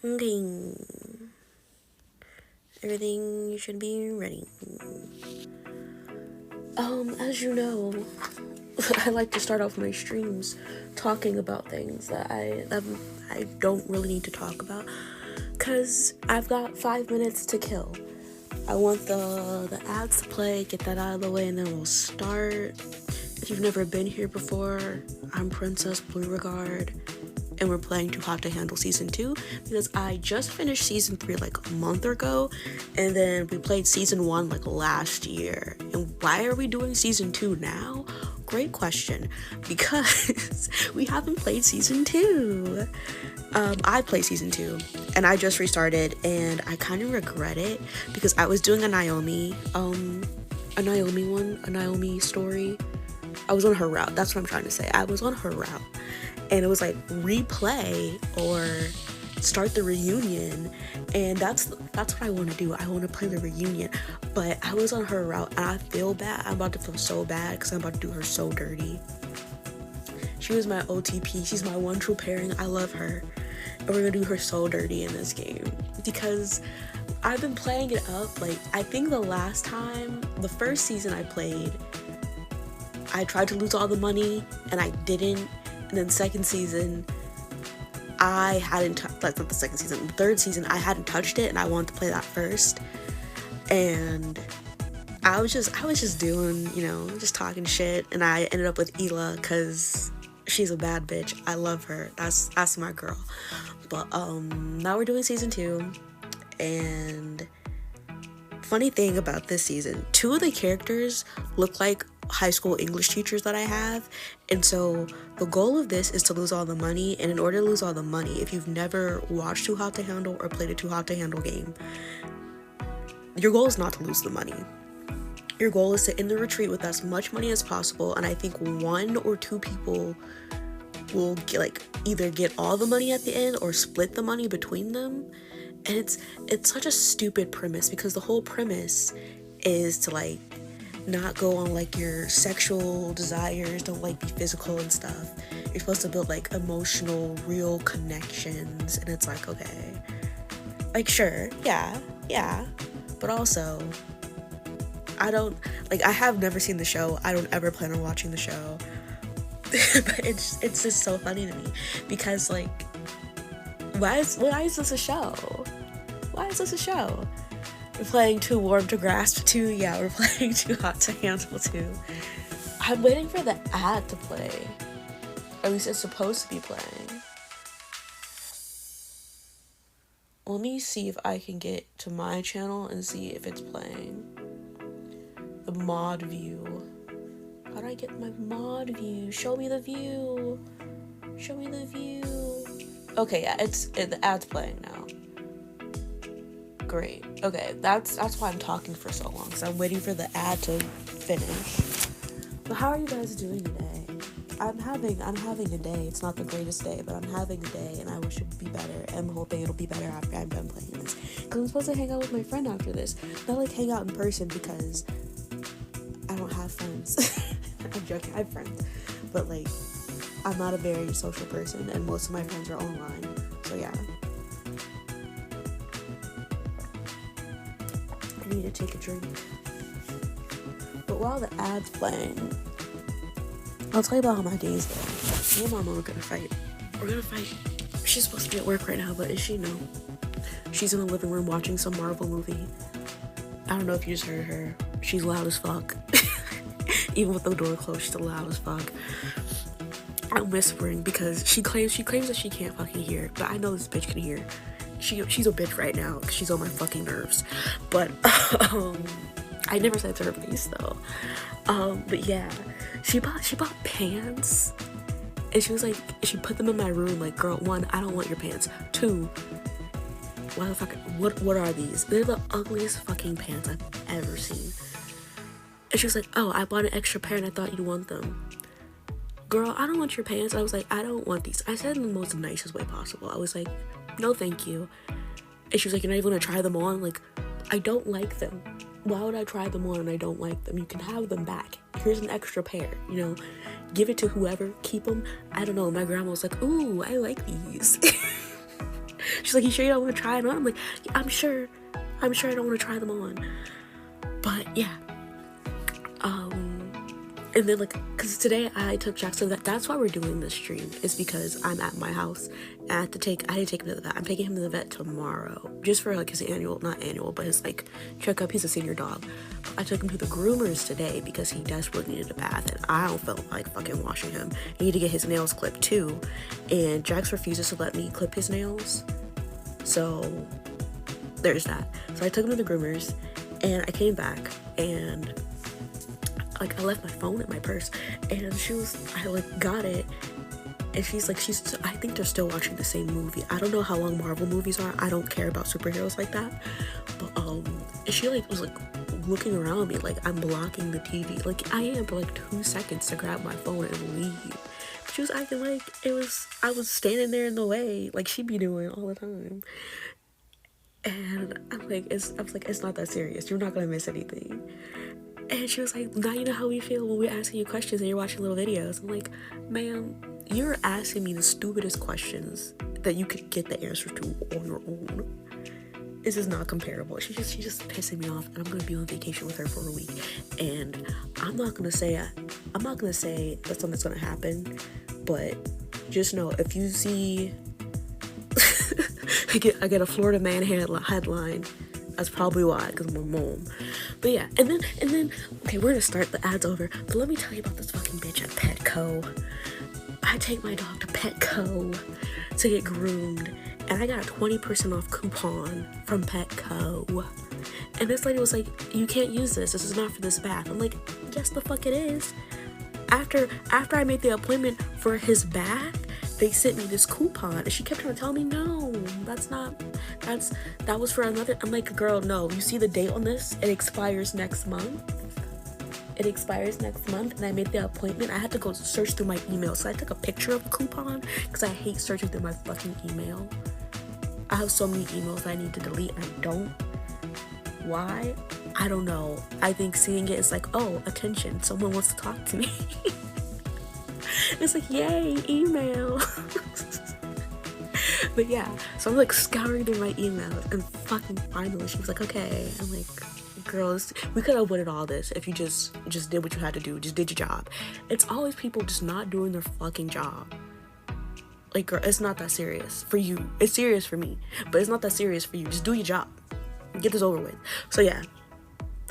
Okay. Everything should be ready. As you know, I like to start off my streams talking about things that I don't really need to talk about, cause I've got 5 minutes to kill. I want the ads to play, get that out of the way, and then we'll start. If you've never been here before, I'm Princess Blue Regard, and we're playing Too Hot to Handle Season 2, because I just finished Season 3 like a month ago, and then we played Season 1 like last year. And why are we doing Season 2 now? Great question, because we haven't played Season 2. I played Season 2, and I just restarted, and I kind of regret it, because I was doing a Naomi story. I was on her route, that's what I'm trying to say. I was on her route, and it was like replay or start the reunion, and that's what I want to do. I want to play the reunion, but I was on her route, and I feel bad. I'm about to feel so bad because I'm about to do her so dirty. She was my OTP. She's my one true pairing. I love her, and we're gonna do her so dirty in this game because I've been playing it up. Like, I think the first season I played, I tried to lose all the money and I didn't. And then second season, that's not the second season, the third season, I hadn't touched it, and I wanted to play that first. And I was just doing, just talking shit, and I ended up with Hila because she's a bad bitch. I love her. That's my girl. But now we're doing Season 2, and funny thing about this season, 2 of the characters look like high school English teachers that I have, and so the goal of this is to lose all the money. And in order to lose all the money, if you've never watched Too Hot to Handle or played a Too Hot to Handle game, your goal is not to lose the money. Your goal is to end the retreat with as much money as possible, and I think 1 or 2 people will either get all the money at the end or split the money between them. And it's such a stupid premise, because the whole premise is to not go on your sexual desires, don't be physical and stuff. You're supposed to build emotional, real connections, and it's okay, sure, yeah, but also I have never seen the show. I don't ever plan on watching the show. But it's just so funny to me, because why is this a show? Why is this a show? We're playing Too Warm to Grasp 2. Yeah, we're playing Too Hot to Handle 2. I'm waiting for the ad to play. Or at least it's supposed to be playing. Let me see if I can get to my channel and see if it's playing. The mod view. How do I get my mod view? Show me the view. Show me the view. Okay, yeah, the ad's playing now. Great. Okay, that's why I'm talking for so long, because I'm waiting for the ad to finish. But how are you guys doing today? I'm having a day. It's not the greatest day, but I'm having a day, and I wish it would be better. I'm hoping it'll be better after I'm done playing this, because I'm supposed to hang out with my friend after this. Not hang out in person, because I don't have friends. I'm joking, I have friends, but I'm not a very social person, and most of my friends are online, so yeah. I need to take a drink. But while the ad's playing, I'll tell you about how my day's going. Me and my mom are gonna fight. We're gonna fight. She's supposed to be at work right now, but is she? No. She's in the living room watching some Marvel movie. I don't know if you just heard her. She's loud as fuck. Even with the door closed, she's loud as fuck. I'm whispering because she claims that she can't fucking hear, but I know this bitch can hear. She's a bitch right now because she's on my fucking nerves. But I never said to her face though. But yeah, she bought pants, and she was she put them in my room. Girl, 1, I don't want your pants. 2, why the fuck? What are these? They're the ugliest fucking pants I've ever seen. And she was like, oh, I bought an extra pair and I thought you'd want them. Girl, I don't want your pants. I was like, I don't want these. I said in the most nicest way possible. I was like, no thank you. And she was like, you're not even gonna try them on? I don't like them. Why would I try them on and I don't like them? You can have them back. Here's an extra pair, give it to whoever, keep them. I don't know, my grandma was like, ooh, I like these. She's like, you sure you don't want to try it on? I'm like, yeah, I'm sure I don't want to try them on. But yeah. And then like, cause today I took Jack, so that's why we're doing this stream, is because I'm at my house and I didn't take him to the vet. I'm taking him to the vet tomorrow, just for like his not annual, but his like checkup. He's a senior dog. I took him to the groomers today because he desperately needed a bath, and I don't feel like fucking washing him. He needed to get his nails clipped too, and Jax refuses to let me clip his nails, so there's that. So I took him to the groomers, and I came back, and like I left my phone in my purse, and I like got it, and I think they're still watching the same movie. I don't know how long Marvel movies are. I don't care about superheroes like that. But and she like was like looking around me like I'm blocking the TV. Like I am for like 2 seconds to grab my phone and leave. She was acting like I was standing there in the way, like she'd be doing all the time. And I was like, it's not that serious. You're not gonna miss anything. And she was like, now you know how we feel when we're asking you questions and you're watching little videos. I'm like, ma'am, you're asking me the stupidest questions that you could get the answer to on your own. This is not comparable. She's just pissing me off, and I'm gonna be on vacation with her for a week. And I'm not gonna say that's something that's gonna happen, but just know if you see I get a Florida man headline. That's probably why, because I'm a mom. But yeah, and then, okay, we're gonna start, the ad's over, but let me tell you about this fucking bitch at Petco. I take my dog to Petco to get groomed, and I got a 20% off coupon from Petco. And this lady was like, you can't use this is not for this bath. I'm like, yes the fuck it is. After I made the appointment for his bath, they sent me this coupon, and she kept trying to tell me, no, that was for another. I'm like, girl, no, you see the date on this? It expires next month. And I made the appointment. I had to go search through my email, so I took a picture of the coupon because I hate searching through my fucking email. I have so many emails I need to delete, and I don't. Why? I don't know. I think seeing it is like, oh, attention, someone wants to talk to me. It's like, yay, email. But yeah, so I'm like scouring through my emails, and fucking finally she was like, okay. I'm like, girls, we could have avoided all this if you just did what you had to do, just did your job. It's always people just not doing their fucking job. Like, girl, it's not that serious for you. It's serious for me, but it's not that serious for you. Just do your job. Get this over with. So yeah,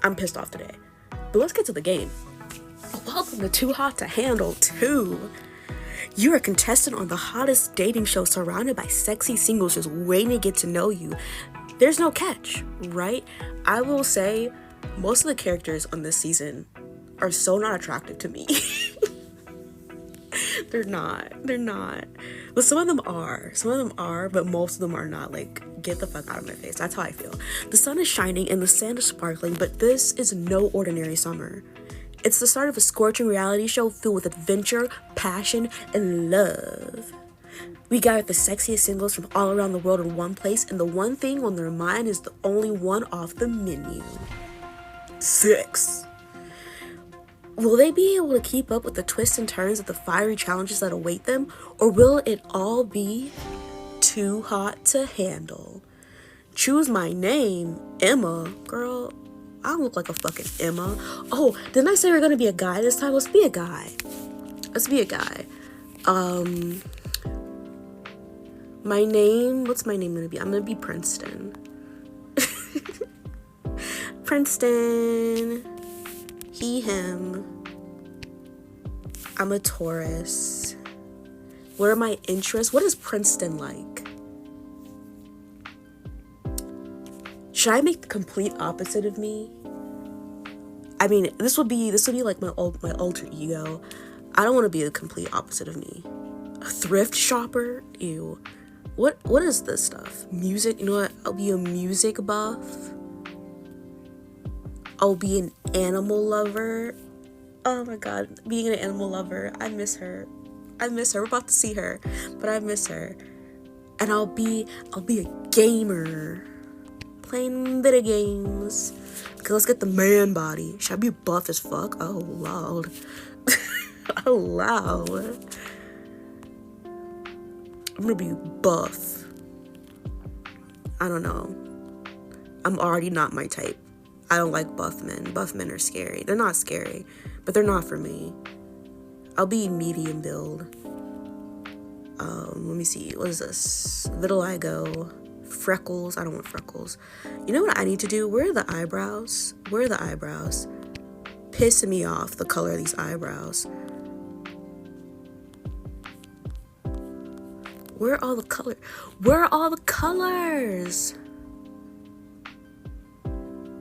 I'm pissed off today. But let's get to the game. Welcome to Too Hot to Handle 2. You're a contestant on the hottest dating show, surrounded by sexy singles just waiting to get to know you. There's no catch, right? I will say, most of the characters on this season are so not attractive to me. They're not. Well, some of them are, but most of them are not. Like, get the fuck out of my face. That's how I feel. The sun is shining and the sand is sparkling, but this is no ordinary summer. It's the start of a scorching reality show filled with adventure, passion, and love. We gathered the sexiest singles from all around the world in one place, and the one thing on their mind is the only one off the menu: sex. Will they be able to keep up with the twists and turns of the fiery challenges that await them, or will it all be too hot to handle? Choose my name, Emma. Girl, I don't look like a fucking Emma. Oh, didn't I say we're gonna be a guy this time? Let's be a guy. What's my name gonna be? I'm gonna be Princeton. Princeton. He, him. I'm a Taurus. What are my interests? What is Princeton like? Should I make the complete opposite of me? I mean, this would be like my alter ego. I don't want to be the complete opposite of me. A thrift shopper? Ew. What is this stuff? Music? You know what? I'll be a music buff. I'll be an animal lover. Oh my god, being an animal lover. I miss her. We're about to see her, but I miss her. And I'll be a gamer. Playing video games. Okay, let's get the man body. Should I be buff as fuck? Oh, loud. Oh, loud. I'm gonna be buff. I don't know. I'm already not my type. I don't like buff men. Buff men are scary. They're not scary, but they're not for me. I'll be medium build. Let me see. What is this? Vitiligo. Freckles. I don't want freckles. You know what I need to do? Where are the eyebrows? Where are the eyebrows? Pissing me off, the color of these eyebrows. Where are all the color? Where are all the colors?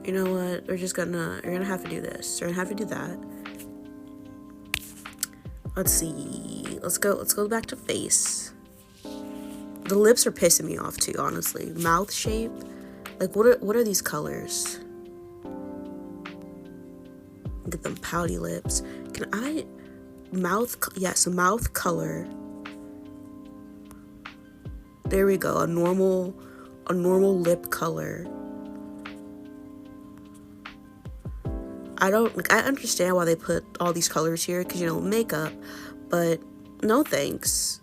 You know what? We're gonna have to do this. We're gonna have to do that. Let's see. Let's go back to face. The lips are pissing me off too, honestly. Mouth shape. Like what are these colors? Get them pouty lips. Can I mouth mouth color. There we go. A normal lip color. I understand why they put all these colors here, because, you know, makeup, but no thanks.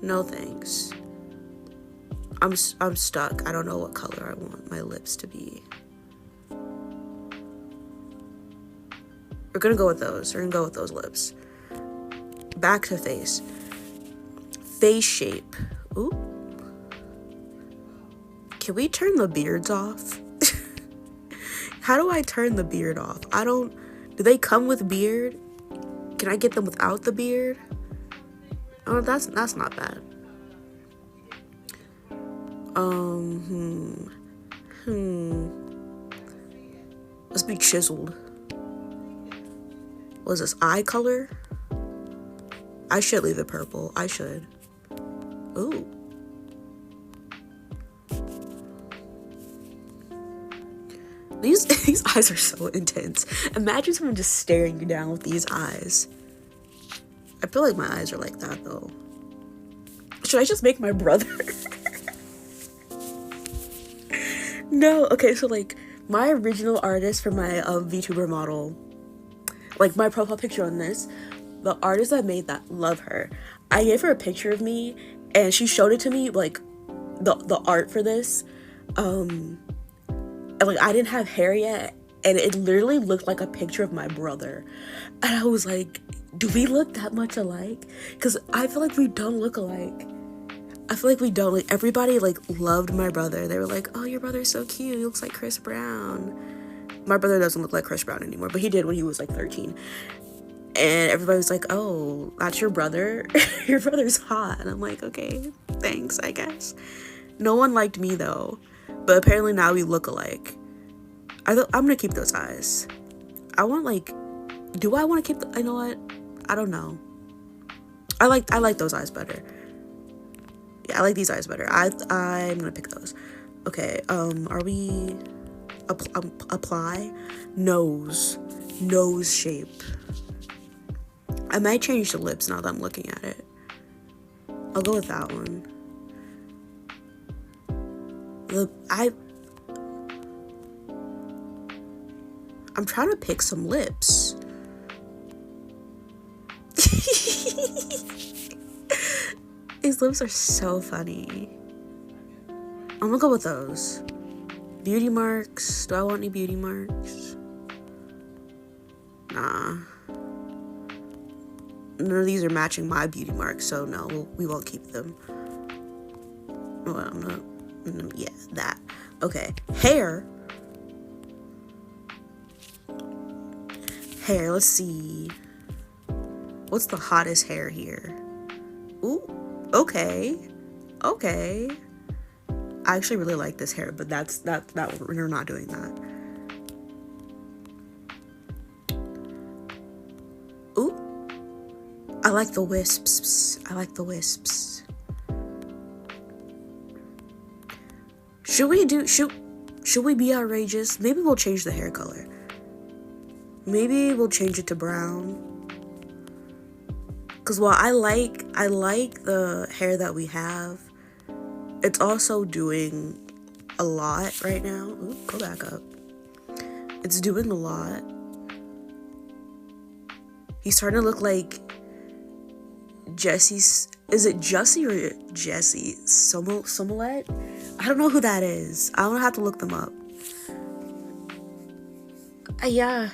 No thanks. I'm stuck. I don't know what color I want my lips to be. We're gonna go with those. We're gonna go with those lips. Back to face. Face shape. Ooh. Can we turn the beards off? How do I turn the beard off? Do they come with beard? Can I get them without the beard? Oh, that's not bad. Let's be chiseled. What is this? Eye color? I should leave it purple. I should. Ooh. These eyes are so intense. Imagine someone just staring you down with these eyes. I feel like my eyes are like that though. Should I just make my brother? No, okay, so like my original artist for my VTuber model, like my profile picture on this, the artist that made that, love her. I gave her a picture of me and she showed it to me, like the art for this. And like I didn't have hair yet, and it literally looked like a picture of my brother. And I was like, do we look that much alike? Because I feel like we don't look alike. I feel like we don't. Like everybody like loved my brother. They were like, oh, your brother's so cute. He looks like Chris Brown. My brother doesn't look like Chris Brown anymore, but he did when he was like 13. And everybody was like, oh, that's your brother? Your brother's hot. And I'm like, okay, thanks, I guess. No one liked me though. But apparently now we look alike. I'm gonna keep those eyes. I want like, do I want to keep you know what? I don't know. I like those eyes better. Yeah, I like these eyes better. I'm gonna pick those. Okay, are we apply? Nose shape. I might change the lips now that I'm looking at it. I'll go with that one. I'm trying to pick some lips. These lips are so funny. I'm gonna go with those. Beauty marks. Do I want any beauty marks? Nah. None of these are matching my beauty marks, so no, we won't keep them. Well, yeah, that. Okay, hair. Let's see. What's the hottest hair here? Ooh, okay. I actually really like this hair, but that we're not doing that. Ooh, I like the wisps. Should we be outrageous? Maybe we'll change the hair color. Maybe we'll change it to brown. Cause while I like the hair that we have, it's also doing a lot right now. Ooh, go back up. It's doing a lot. He's starting to look like Jesse's Is it Jussie or Jesse? Smollett? I don't know who that is. I'm gonna have to look them up. Yeah.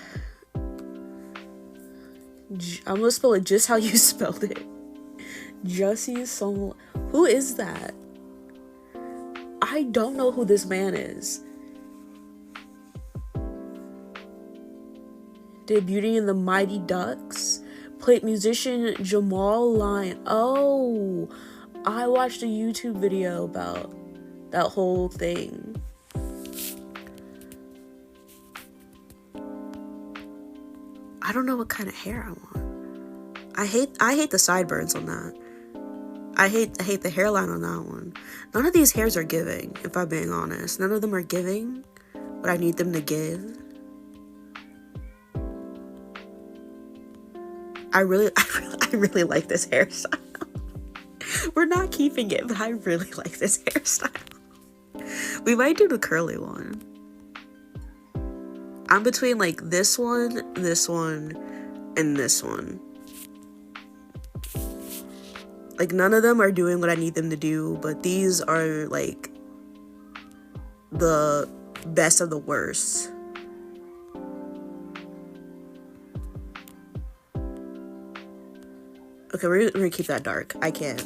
I'm gonna spell it just how you spelled it. Jussie Smollett. Who is that? I don't know who this man is. Debuting in the Mighty Ducks. Played musician Jamal Lyon. Oh, I watched a YouTube video about that whole thing. I don't know what kind of hair I want. I hate the sideburns on that. I hate the hairline on that one. None of these hairs are giving, if I'm being honest. None of them are giving what I need them to give. I really like this hairstyle. We're not keeping it, but I really like this hairstyle. We might do the curly one. I'm between like this one, and this one. Like none of them are doing what I need them to do, but these are like the best of the worst. Okay, we're gonna keep that dark. I can't.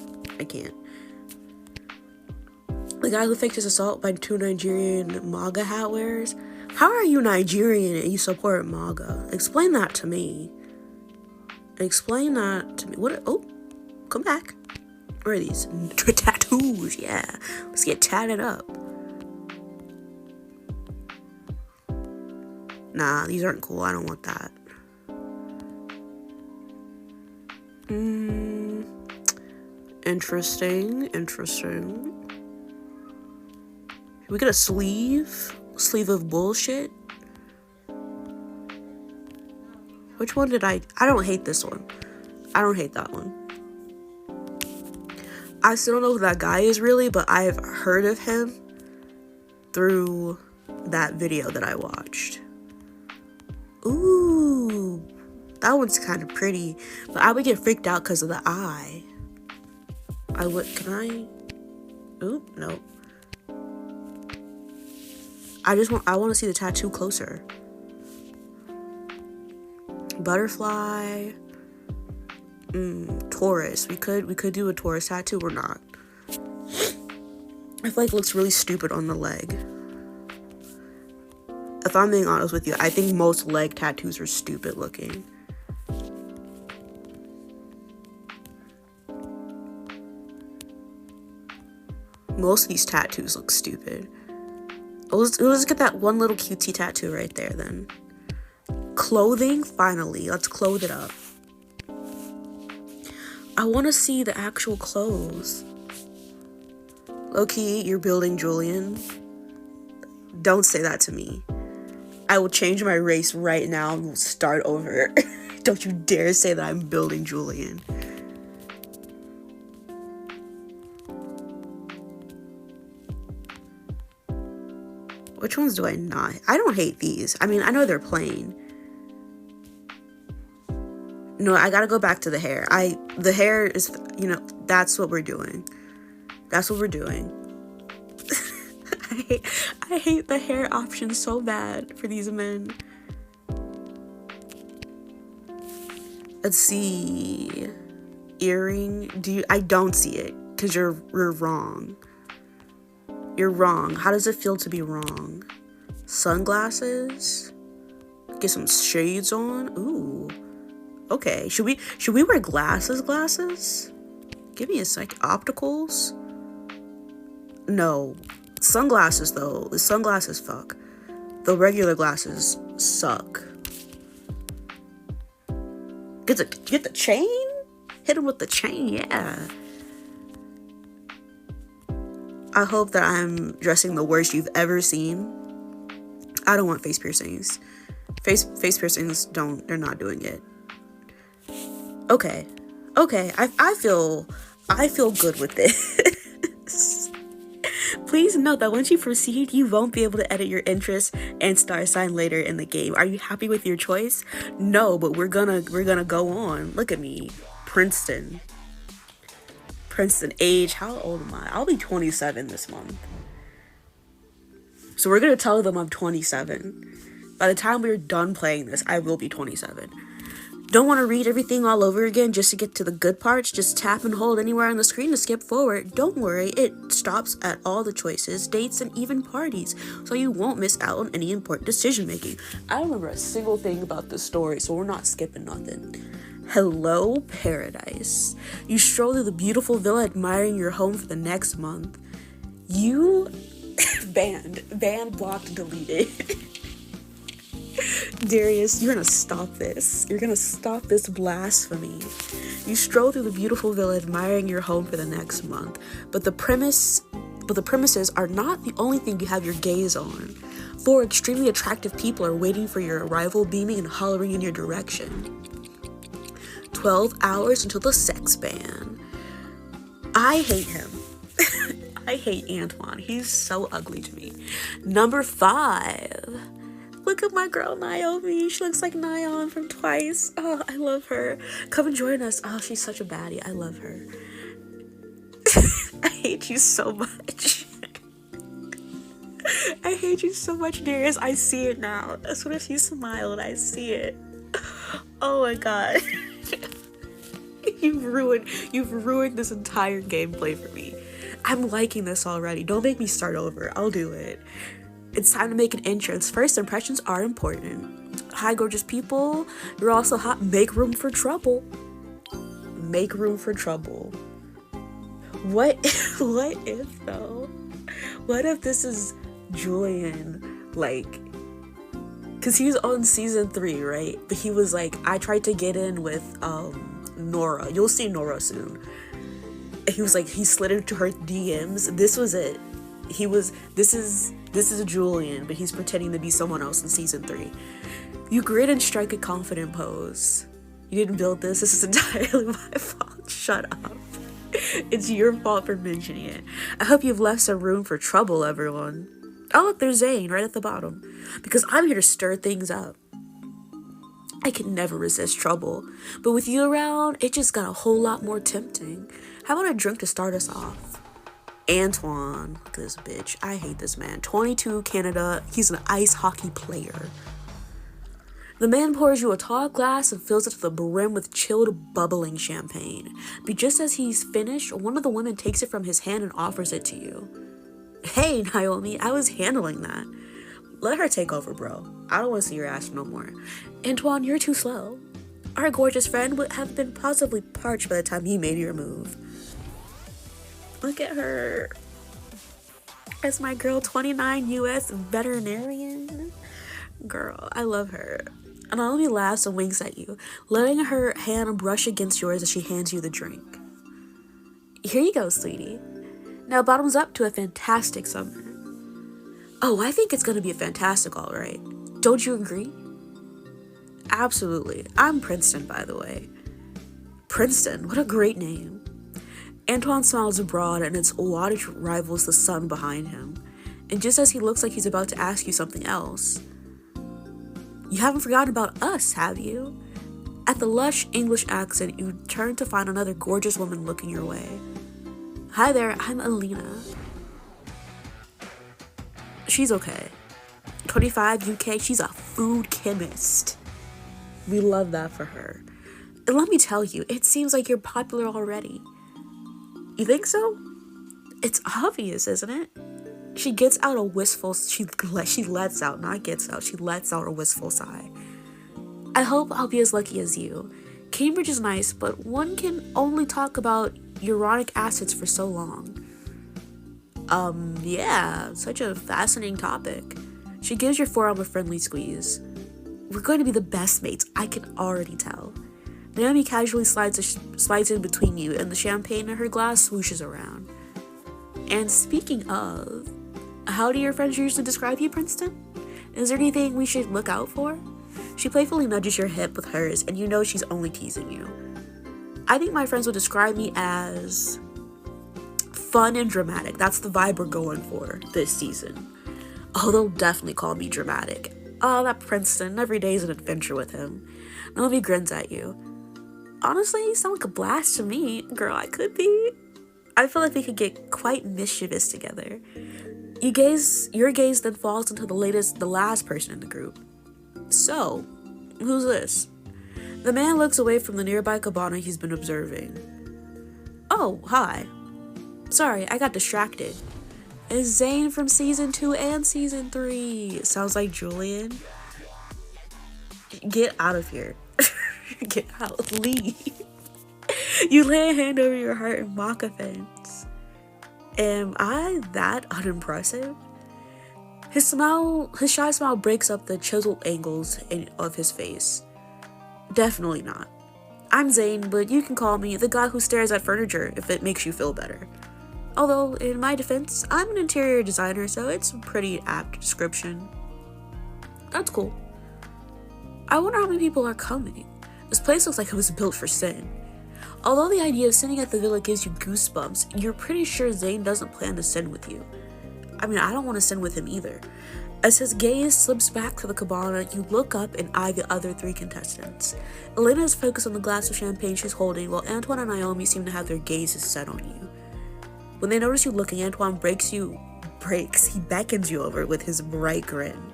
The guy who faked his assault by 2 Nigerian MAGA hat wearers. How are you Nigerian and you support MAGA? Explain that to me. What? Oh, come back. Where are these? Tattoos, yeah. Let's get tatted up. Nah, these aren't cool. I don't want that. Interesting. We get a sleeve of bullshit. Which one did I don't hate this one. I don't hate that one. I still don't know who that guy is really, but I've heard of him through that video that I watched. Ooh, that one's kind of pretty, but I would get freaked out because of the eye. Oop, no. I want to see the tattoo closer. Butterfly. Taurus. We could do a Taurus tattoo or not. I feel like it looks really stupid on the leg. If I'm being honest with you, I think most leg tattoos are stupid looking. Most of these tattoos look stupid. Let's get that one little cutie tattoo right there then. Clothing, finally. Let's clothe it up. I want to see the actual clothes. Low-key, you're building Julian. Don't say that to me. I will change my race right now and we'll start over. Don't you dare say that I'm building Julian. Which ones do I not? I don't hate these. I mean, I know they're plain. No, I gotta go back to the hair. The hair is, that's what we're doing. I hate the hair options so bad for these men. Let's see. Earring. I don't see it because you're wrong. You're wrong. How does it feel to be wrong? Sunglasses. Get some shades on. Ooh. Okay. Should we wear glasses? Give me a sec. Opticals? No. Sunglasses though. The sunglasses fuck. The regular glasses suck. Get the chain? Hit him with the chain, yeah. I hope that I'm dressing the worst you've ever seen. I don't want face piercings. Face piercings they're not doing it. Okay. I feel good with this. Please note that once you proceed, you won't be able to edit your interest and star sign later in the game. Are you happy with your choice? No, but we're gonna go on. Look at me. Princeton. Princeton age. How old am I? I'll be 27 this month. So we're gonna tell them I'm 27. By the time we're done playing this, I will be 27. Don't want to read everything all over again just to get to the good parts? Just tap and hold anywhere on the screen to skip forward. Don't worry, it stops at all the choices, dates, and even parties, so you won't miss out on any important decision making. I don't remember a single thing about this story, so we're not skipping nothing. Hello, paradise. You stroll through the beautiful villa admiring your home for the next month. You... banned, blocked, deleted. Darius, you're gonna stop this. You're gonna stop this blasphemy. You stroll through the beautiful villa admiring your home for the next month, but the premises are not the only thing you have your gaze on. 4 extremely attractive people are waiting for your arrival, beaming and hollering in your direction. 12 hours until the sex ban. I hate him. I hate Antoine. He's so ugly to me. Number 5. Look at my girl Naomi. She looks like Nayeon from Twice. Oh, I love her. Come and join us. Oh, she's such a baddie. I love her. I hate you so much. I hate you so much, Darius. I see it now. As soon as you smiled, I see it. Oh my god. You've ruined this entire gameplay for me. I'm liking this already. Don't make me start over. I'll do it. It's time to make an entrance. First impressions are important. Hi, gorgeous people. You're also hot. Make room for trouble. Make room for trouble. What if though? What if this is Julian, like, cause he was on season 3, right? But he was like, I tried to get in with Nora. You'll see Nora soon. He was like, he slid into her DMs. This was it. This is Julian, but he's pretending to be someone else in season 3. You grin and strike a confident pose. You didn't build this. This is entirely my fault. Shut up. It's your fault for mentioning it. I hope you've left some room for trouble, everyone. Oh, look, there's Zane right at the bottom. Because I'm here to stir things up. I can never resist trouble. But with you around, it just got a whole lot more tempting. How about a drink to start us off? Antoine. Look at this bitch. I hate this man. 22, Canada. He's an ice hockey player. The man pours you a tall glass and fills it to the brim with chilled, bubbling champagne. But just as he's finished, one of the women takes it from his hand and offers it to you. Hey, Naomi, I was handling that. Let her take over, bro. I don't want to see your ass no more. Antoine, you're too slow. Our gorgeous friend would have been positively parched by the time he made your move. Look at her. As my girl, 29 US veterinarian. Girl, I love her. Naomi laughs and winks at you, letting her hand brush against yours as she hands you the drink. Here you go, sweetie. Now bottoms up to a fantastic summer. Oh, I think it's gonna be a fantastic, all right. Don't you agree? Absolutely. I'm Princeton, by the way. Princeton, what a great name. Antoine smiles abroad and its wattage rivals the sun behind him. And just as he looks like he's about to ask you something else, you haven't forgotten about us, have you? At the lush English accent, you turn to find another gorgeous woman looking your way. Hi there, I'm Alina. She's okay. 25 UK, she's a food chemist. We love that for her. And let me tell you, it seems like you're popular already. You think so? It's obvious, isn't it? She gets out a wistful, she lets out, not gets out, she lets out a wistful sigh. I hope I'll be as lucky as you. Cambridge is nice, but one can only talk about uronic acids for so long. Yeah, such a fascinating topic. She gives your forearm a friendly squeeze. We're going to be the best mates, I can already tell. Naomi casually slides in between you, and the champagne in her glass swooshes around. And speaking of, how do your friends usually describe you, Princeton? Is there anything we should look out for? She playfully nudges your hip with hers, and you know she's only teasing you. I think my friends would describe me as fun and dramatic. That's the vibe we're going for this season. Oh, they'll definitely call me dramatic. Oh, that Princeton, every day is an adventure with him. Naomi grins at you. Honestly, you sound like a blast to me. Girl, I could be. I feel like we could get quite mischievous together. Your gaze then falls into the last person in the group. So, who's this? The man looks away from the nearby cabana he's been observing. Oh, hi. Sorry, I got distracted. It's Zane from season 2 and season 3. Sounds like Julian. Get out of here. Get out. Leave. You lay a hand over your heart in mock offense. Am I that unimpressive? His shy smile breaks up the chiseled angles of his face. Definitely not. I'm Zane, but you can call me the guy who stares at furniture if it makes you feel better. Although, in my defense, I'm an interior designer, so it's a pretty apt description. That's cool. I wonder how many people are coming. This place looks like it was built for sin. Although the idea of sitting at the villa gives you goosebumps, you're pretty sure Zane doesn't plan to sin with you. I mean, I don't want to sin with him either. As his gaze slips back to the cabana, you look up and eye the other 3 contestants. Elena is focused on the glass of champagne she's holding, while Antoine and Naomi seem to have their gazes set on you. When they notice you looking, Antoine he beckons you over with his bright grin.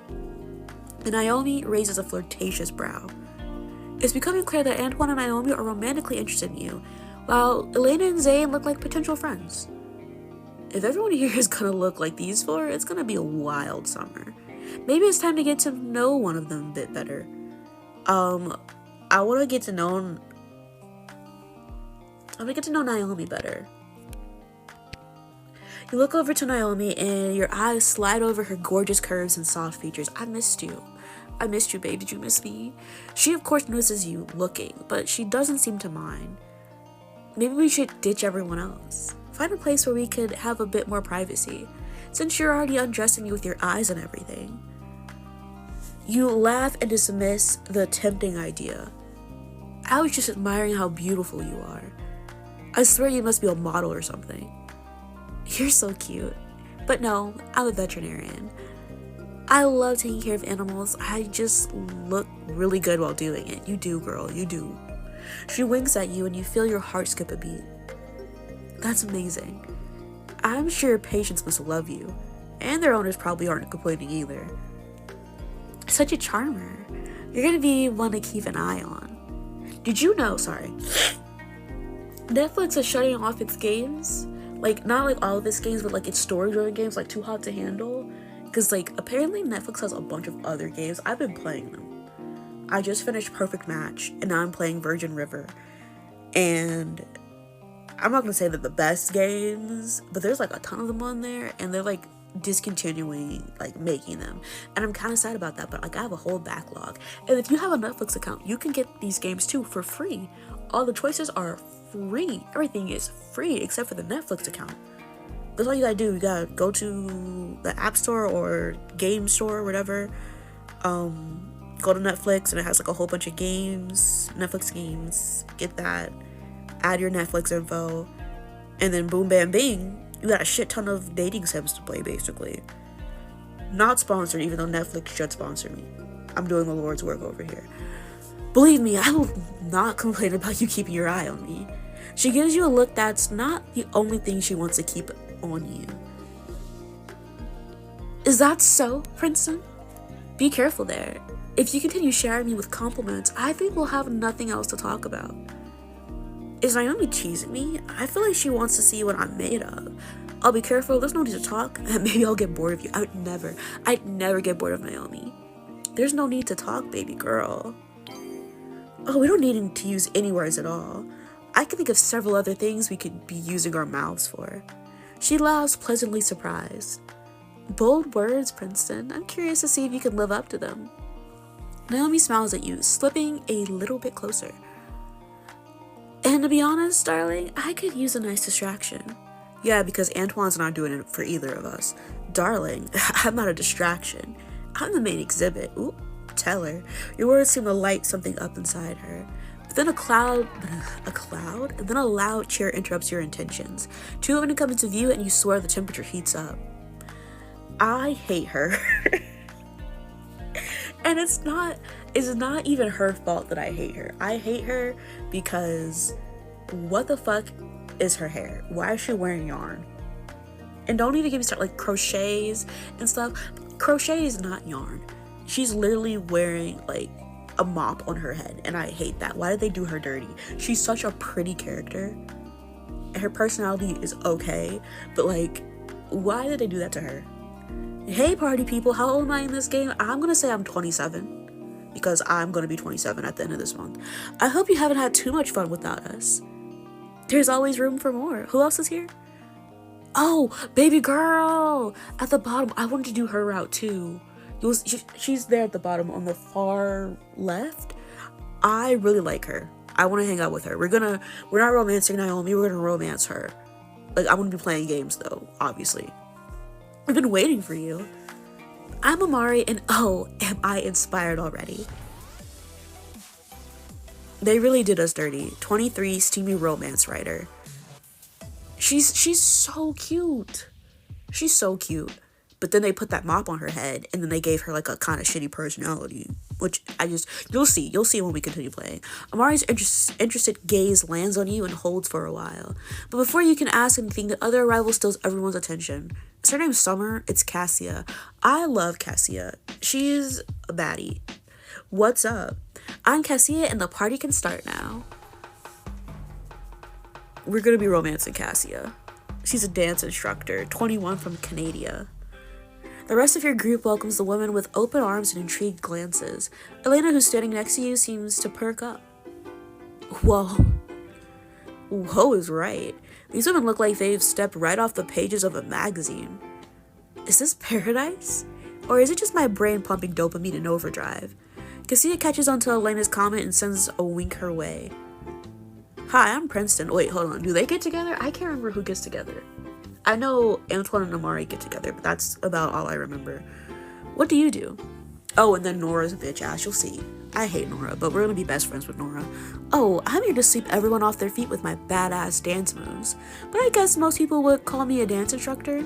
And Naomi raises a flirtatious brow. It's becoming clear that Antoine and Naomi are romantically interested in you, while Elena and Zane look like potential friends. If everyone here is gonna look like these 4, it's gonna be a wild summer. Maybe it's time to get to know one of them a bit better. I wanna get to know Naomi better. You look over to Naomi and your eyes slide over her gorgeous curves and soft features. I missed you, babe. Did you miss me? She of course notices you looking, but she doesn't seem to mind. Maybe we should ditch everyone else. Find a place where we could have a bit more privacy, since you're already undressing me with your eyes and everything. You laugh and dismiss the tempting idea. I was just admiring how beautiful you are. I swear you must be a model or something. You're so cute. But no, I'm a veterinarian. I love taking care of animals. I just look really good while doing it. You do, girl, you do. She winks at you and you feel your heart skip a beat. That's amazing. I'm sure your patients must love you. And their owners probably aren't complaining either. Such a charmer. You're gonna be one to keep an eye on. Did you know, Netflix is shutting off its games? Like, not like all of its games, but like its story-driven games, like Too Hot to Handle. Because like, apparently Netflix has a bunch of other games. I've been playing them. I just finished Perfect Match, and now I'm playing Virgin River. And I'm not gonna say they're the best games, but there's like a ton of them on there, and they're like discontinuing like making them, and I'm kind of sad about that. But like, I have a whole backlog, and if you have a Netflix account, you can get these games too for free. All the choices are free. Everything is free except for the Netflix account. That's all you gotta do. You gotta go to the App Store or Game Store or whatever, go to Netflix, and it has like a whole bunch of games, Netflix games. Get that, add your Netflix info, and then boom bam bing, you got a shit ton of dating sims to play, basically. Not sponsored, even though Netflix should sponsor me. I'm doing the Lord's work over here. Believe me, I will not complain about you keeping your eye on me. She gives you a look that's not the only thing she wants to keep on you. Is that so, Princeton? Be careful there. If you continue sharing me with compliments, I think we'll have nothing else to talk about. Is Naomi teasing me? I feel like she wants to see what I'm made of. I'll be careful, there's no need to talk. Maybe I'll get bored of you. I'd never get bored of Naomi. There's no need to talk, baby girl. Oh, we don't need to use any words at all. I can think of several other things we could be using our mouths for. She laughs, pleasantly surprised. Bold words, Princeton. I'm curious to see if you can live up to them. Naomi smiles at you, slipping a little bit closer. And to be honest, darling, I could use a nice distraction. Yeah, because Antoine's not doing it for either of us. Darling, I'm not a distraction. I'm the main exhibit. Ooh, tell her. Your words seem to light something up inside her. But then then a loud cheer interrupts your intentions. 2 women come into view and you swear the temperature heats up. I hate her. And it's not even her fault that I hate her. I hate her because what the fuck is her hair? Why is she wearing yarn? And don't even get me started, like, crochets and stuff. Crochet is not yarn. She's literally wearing, like, a mop on her head, and I hate that. Why did they do her dirty? She's such a pretty character, and her personality is okay, but, like, why did they do that to her? Hey, party people, how old am I in this game? I'm gonna say I'm 27, because I'm gonna be 27 at the end of this month. I hope you haven't had too much fun without us. There's always room for more. Who else is here? Oh, baby girl! At the bottom, I wanted to do her route too. She's there at the bottom on the far left. I really like her. I want to hang out with her. We're not romancing Naomi, we're gonna romance her. Like, I'm gonna be playing games though, obviously. I've been waiting for you. I'm Amari, and oh, am I inspired already. They really did us dirty. 23, steamy romance writer. She's so cute. She's so cute. But then they put that mop on her head, and then they gave her like a kind of shitty personality, which you'll see when we continue playing. Amari's interested gaze lands on you and holds for a while. But before you can ask anything, the other arrival steals everyone's attention. Is her name Summer? It's Cassia. I love Cassia. She's a baddie. What's up? I'm Cassia, and the party can start now. We're gonna be romancing Cassia. She's a dance instructor, 21 from Canada. The rest of your group welcomes the woman with open arms and intrigued glances. Elena, who's standing next to you, seems to perk up. Whoa. Whoa is right. These women look like they've stepped right off the pages of a magazine. Is this paradise? Or is it just my brain pumping dopamine in overdrive? Cassia catches onto Elena's comment and sends a wink her way. Hi, I'm Princeton. Wait, hold on. Do they get together? I can't remember who gets together. I know Antoine and Amari get together, but that's about all I remember. What do you do? Oh, and then Nora's a bitch ass. You'll see. I hate Nora, but we're gonna be best friends with Nora. Oh, I'm here to sweep everyone off their feet with my badass dance moves. But I guess most people would call me a dance instructor.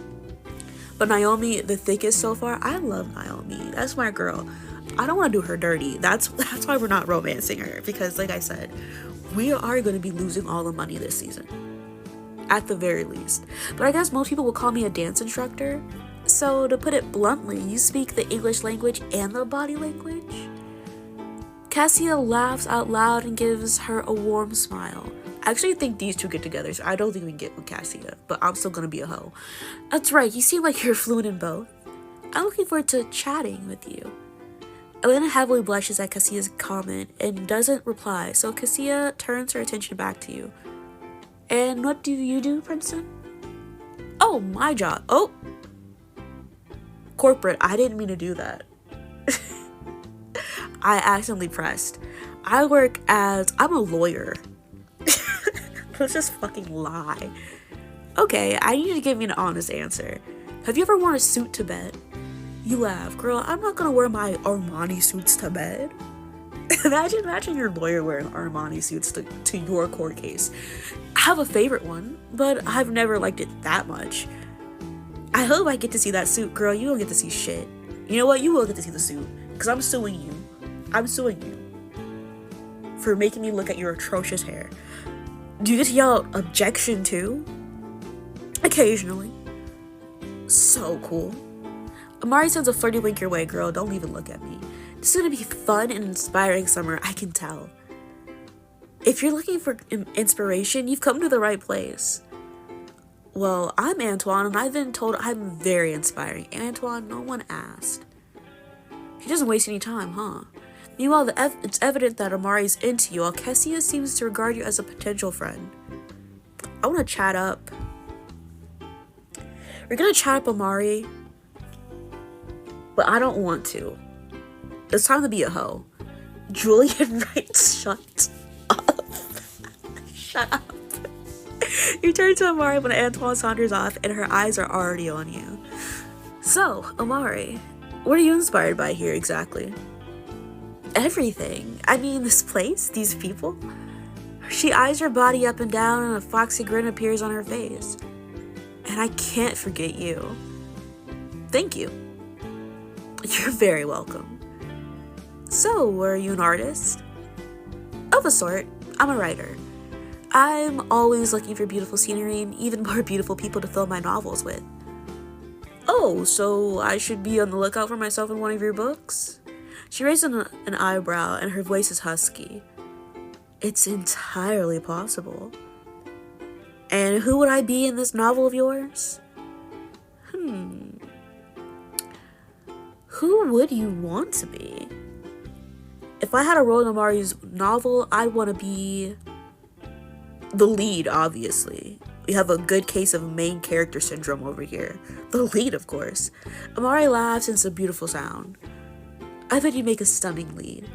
But Naomi, the thickest so far, I love Naomi. That's my girl. I don't want to do her dirty. That's why we're not romancing her. Because, like I said, we are going to be losing all the money this season. At the very least. But I guess most people will call me a dance instructor. So, to put it bluntly, you speak the English language and the body language? Cassia laughs out loud and gives her a warm smile. I actually think these two get together, so I don't think we can get with Cassia, but I'm still gonna be a hoe. That's right, you seem like you're fluent in both. I'm looking forward to chatting with you. Elena heavily blushes at Cassia's comment and doesn't reply, so Cassia turns her attention back to you. And what do you do, Princeton? Oh, my job. Oh! Corporate, I didn't mean to do that. I accidentally pressed. I'm a lawyer. Let's just fucking lie. Okay, I need you to give me an honest answer. Have you ever worn a suit to bed? You laugh. Girl, I'm not gonna wear my Armani suits to bed. Imagine your lawyer wearing Armani suits to your court case. I have a favorite one, but I've never liked it that much. I hope I get to see that suit. Girl, you don't get to see shit. You know what? You will get to see the suit. Because I'm suing you. I'm suing you. For making me look at your atrocious hair. Do you get to yell out objection too? Occasionally. So cool. Amari sends a flirty wink your way, girl. Don't even look at me. This is gonna be fun and inspiring summer, I can tell. If you're looking for inspiration, you've come to the right place. Well, I'm Antoine, and I've been told I'm very inspiring. Antoine, no one asked. He doesn't waste any time, huh? Meanwhile, it's evident that Amari's into you, while Cassia seems to regard you as a potential friend. I want to chat up. We're gonna chat up Amari, but I don't want to. It's time to be a hoe. Julian writes, shut up. Shut up. You turn to Amari when Antoine saunters off, and her eyes are already on you. So, Amari, what are you inspired by here exactly? Everything. I mean, this place, these people. She eyes her body up and down, and a foxy grin appears on her face. And I can't forget you. Thank you. You're very welcome. So, are you an artist? Of a sort. I'm a writer. I'm always looking for beautiful scenery and even more beautiful people to fill my novels with. Oh, so I should be on the lookout for myself in one of your books? She raised an eyebrow and her voice is husky. It's entirely possible. And who would I be in this novel of yours? Who would you want to be? If I had a role in Amari's novel, I'd want to be the lead, obviously. We have a good case of main character syndrome over here. The lead, of course. Amari laughs and it's a beautiful sound. I bet you'd make a stunning lead.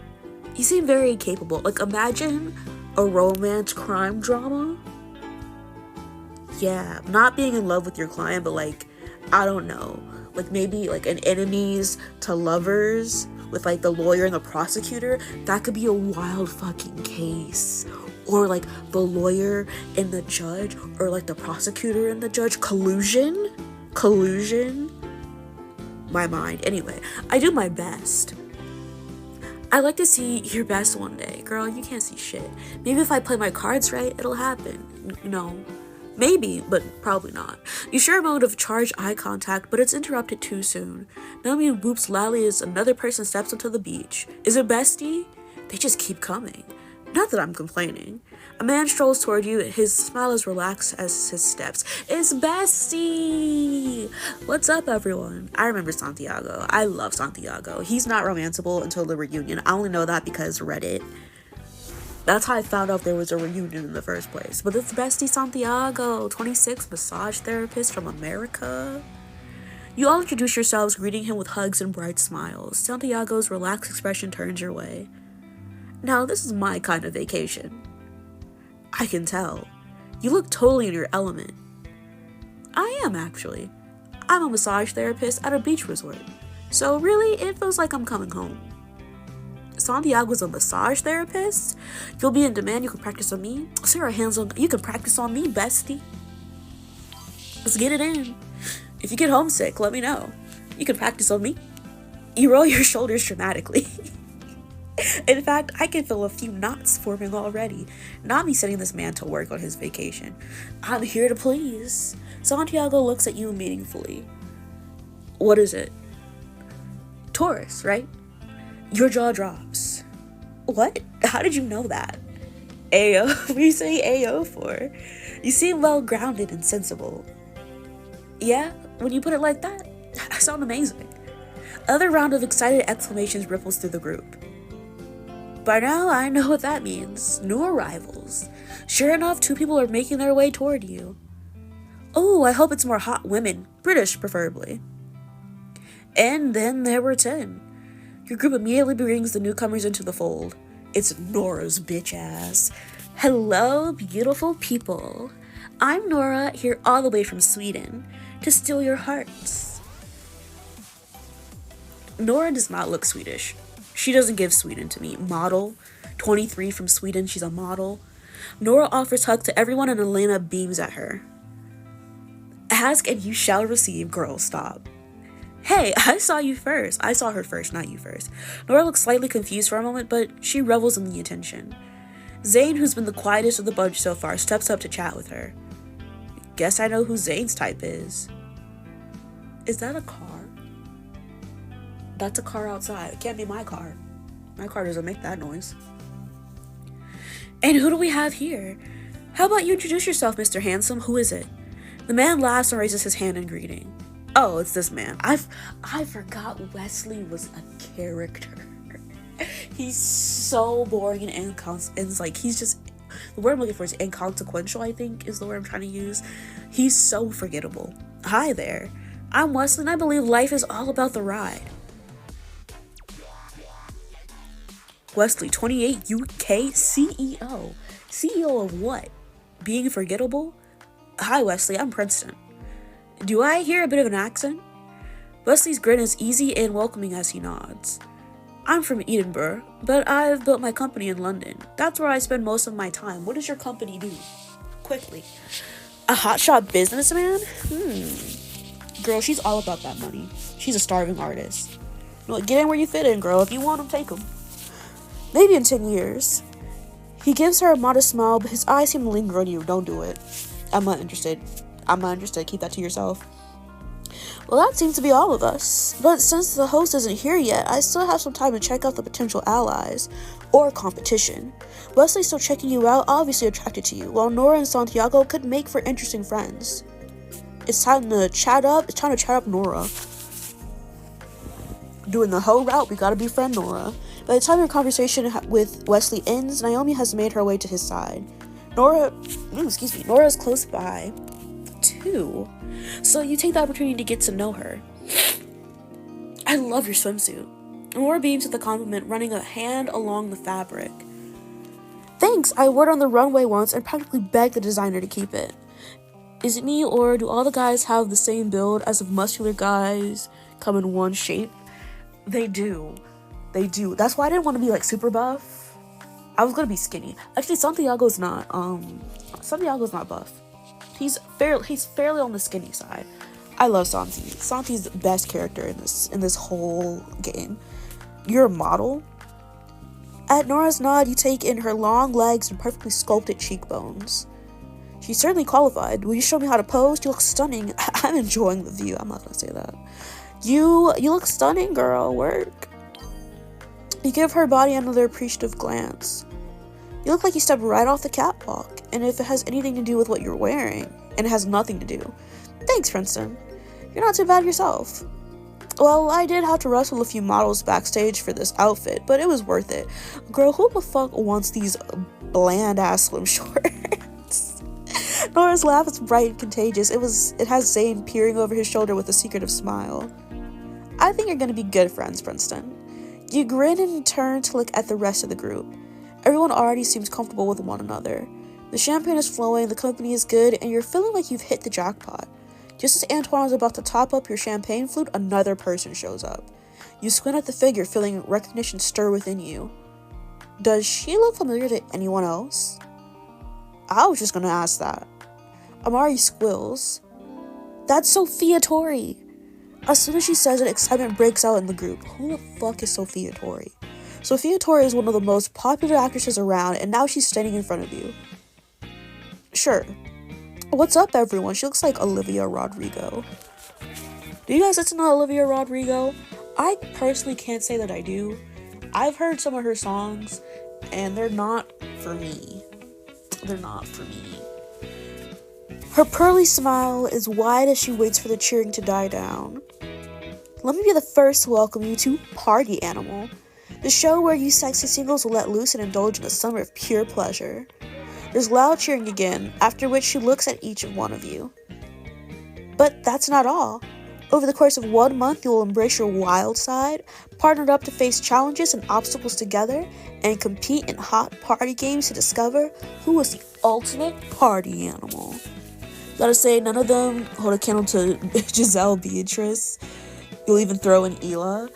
You seem very capable. Like, imagine a romance crime drama. Yeah, not being in love with your client, but like, I don't know. Like maybe like an enemies to lovers with like the lawyer and the prosecutor. That could be a wild fucking case. Or like the lawyer and the judge, or like the prosecutor and the judge. Collusion. My mind. Anyway, I do my best. I'd like to see your best one day. Girl, you can't see shit. Maybe if I play my cards right, it'll happen. No. Maybe, but probably not. You share a moment of charged eye contact, but it's interrupted too soon. Naomi whoops loudly as another person steps onto the beach. Is it bestie? They just keep coming. Not that I'm complaining. A man strolls toward you, his smile as relaxed as his steps. It's bestie! What's up, everyone? I remember Santiago. I love Santiago. He's not romanceable until the reunion. I only know that because Reddit. That's how I found out there was a reunion in the first place. But it's bestie Santiago, 26, massage therapist from America. You all introduce yourselves, greeting him with hugs and bright smiles. Santiago's relaxed expression turns your way. Now, this is my kind of vacation. I can tell. You look totally in your element. I am, actually. I'm a massage therapist at a beach resort. So really, it feels like I'm coming home. Santiago's a massage therapist? You'll be in demand, you can practice on me? Sarah Hansel, you can practice on me, bestie. Let's get it in. If you get homesick, let me know. You can practice on me. You roll your shoulders dramatically. In fact, I can feel a few knots forming already. Not me sending this man to work on his vacation. I'm here to please. Santiago looks at you meaningfully. What is it? Taurus, right? Your jaw drops. What? How did you know that? Ayo. What are you saying Ayo for? You seem well grounded and sensible. Yeah? When you put it like that, I sound amazing. Another round of excited exclamations ripples through the group. By now, I know what that means. New arrivals. Sure enough, 2 people are making their way toward you. Oh, I hope it's more hot women. British, preferably. And then there were 10. Your group immediately brings the newcomers into the fold. It's Nora's bitch ass. Hello, beautiful people. I'm Nora, here all the way from Sweden, to steal your hearts. Nora does not look Swedish. She doesn't give Sweden to me. Model. 23 from Sweden, she's a model. Nora offers hugs to everyone and Elena beams at her. Ask and you shall receive, girl, stop. Hey, I saw you first. I saw her first, not you first. Nora looks slightly confused for a moment, but she revels in the attention. Zane, who's been the quietest of the bunch so far, steps up to chat with her. Guess I know who Zane's type is. Is that a car? That's a car outside. It can't be my car. My car doesn't make that noise. And who do we have here? How about you introduce yourself, Mr. Handsome? Who is it? The man laughs and raises his hand in greeting. Oh, it's this man. I forgot Wesley was a character. He's so boring and like he's just, the word I'm looking for is inconsequential, I think is the word I'm trying to use. He's so forgettable. Hi there. I'm Wesley and I believe life is all about the ride. Wesley, 28, UK CEO. CEO of what? Being forgettable? Hi, Wesley, I'm Princeton. Do I hear a bit of an accent? Wesley's grin is easy and welcoming as he nods. I'm from Edinburgh, but I've built my company in London. That's where I spend most of my time. What does your company do? Quickly. A hotshot businessman? Girl, she's all about that money. She's a starving artist. Get in where you fit in, girl. If you want them, take them. Maybe in 10 years. He gives her a modest smile, but his eyes seem to linger on you. Don't do it. I'm not interested. Keep that to yourself. Well, that seems to be all of us. But since the host isn't here yet, I still have some time to check out the potential allies. Or competition. Wesley's still checking you out, obviously attracted to you, while Nora and Santiago could make for interesting friends. It's time to chat up Nora. Doing the whole route, we gotta befriend Nora. By the time your conversation with Wesley ends, Naomi has made her way to his side. Nora is close by, too. So you take the opportunity to get to know her. I love your swimsuit. Nora beams at the compliment, running a hand along the fabric. Thanks, I wore it on the runway once and practically begged the designer to keep it. Is it me, or do all the guys have the same build as if muscular guys come in one shape? They do. That's why I didn't want to be like super buff. I was gonna be skinny. Actually, Santiago's not buff. He's fairly on the skinny side. I love Santi. Santi's the best character in this whole game. You're a model? At Nora's nod, you take in her long legs and perfectly sculpted cheekbones. She's certainly qualified. Will you show me how to pose? You look stunning. I'm enjoying the view. I'm not gonna say that. You look stunning, girl. Work. You give her body another appreciative glance. You look like you stepped right off the catwalk, and if it has anything to do with what you're wearing, and it has nothing to do. Thanks, Princeton. You're not too bad yourself. Well, I did have to wrestle a few models backstage for this outfit, but it was worth it. Girl, who the fuck wants these bland-ass swim shorts? Nora's laugh is bright and contagious. It has Zane peering over his shoulder with a secretive smile. I think you're gonna be good friends, Princeton. You grin and turn to look at the rest of the group. Everyone already seems comfortable with one another. The champagne is flowing, the company is good, and you're feeling like you've hit the jackpot. Just as Antoine is about to top up your champagne flute, another person shows up. You squint at the figure, feeling recognition stir within you. Does she look familiar to anyone else? I was just gonna ask that. Amari squills. That's Sophia Tori. As soon as she says it, excitement breaks out in the group. Who the fuck is Sophia Tori? Sophia Tori is one of the most popular actresses around, and now she's standing in front of you. Sure. What's up, everyone? She looks like Olivia Rodrigo. Do you guys listen to Olivia Rodrigo? I personally can't say that I do. I've heard some of her songs, and they're not for me. Her pearly smile is wide as she waits for the cheering to die down. Let me be the first to welcome you to Party Animal, the show where you sexy singles will let loose and indulge in a summer of pure pleasure. There's loud cheering again, after which she looks at each one of you. But that's not all. Over the course of 1 month, you will embrace your wild side, partnered up to face challenges and obstacles together, and compete in hot party games to discover who is the ultimate party animal. Gotta say, none of them hold a candle to Giselle Beatrice. You'll even throw in Hila.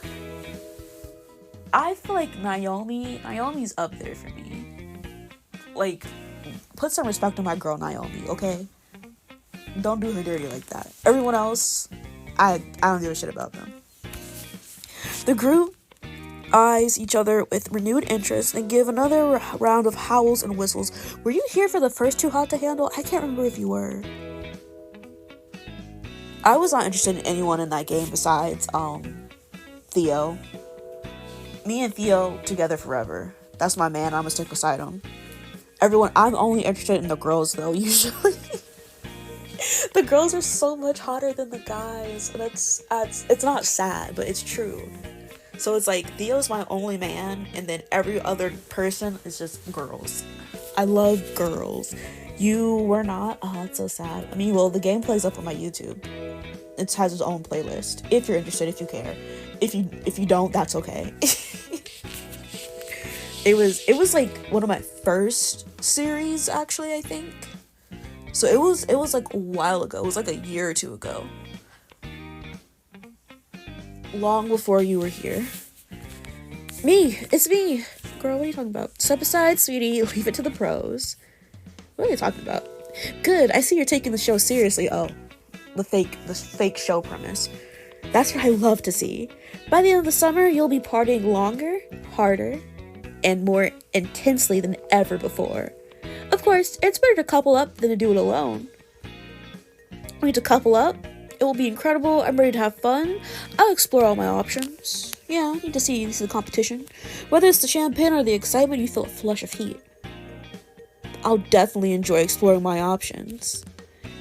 I feel like Naomi's up there for me. Like, put some respect on my girl Naomi, okay? Don't do her dirty like that. Everyone else, I don't give a shit about them. The group eyes each other with renewed interest and give another round of howls and whistles. Were you here for the first two Hot to Handle? I can't remember if you were. I was not interested in anyone in that game besides Theo. Me and Theo together forever. That's my man. I'm gonna stick beside him. Everyone, I'm only interested in the girls though, usually. The girls are so much hotter than the guys, and it's not sad, but it's true. So it's like Theo's my only man, and then every other person is just girls. I love girls. You were not? Oh, that's so sad. I mean, well, the gameplay's up on my YouTube. It has its own playlist. If you're interested, if you care. If you don't, that's okay. It was like one of my first series, actually, I think. So it was like a while ago. It was like a year or two ago. Long before you were here. It's me. Girl, what are you talking about? Step aside, sweetie. Leave it to the pros. What are you talking about? Good, I see you're taking the show seriously. Oh, the fake show premise. That's what I love to see. By the end of the summer, you'll be partying longer, harder, and more intensely than ever before. Of course, it's better to couple up than to do it alone. We need to couple up. It will be incredible. I'm ready to have fun. I'll explore all my options. Yeah, I need to see the competition. Whether it's the champagne or the excitement, you feel a flush of heat. I'll definitely enjoy exploring my options.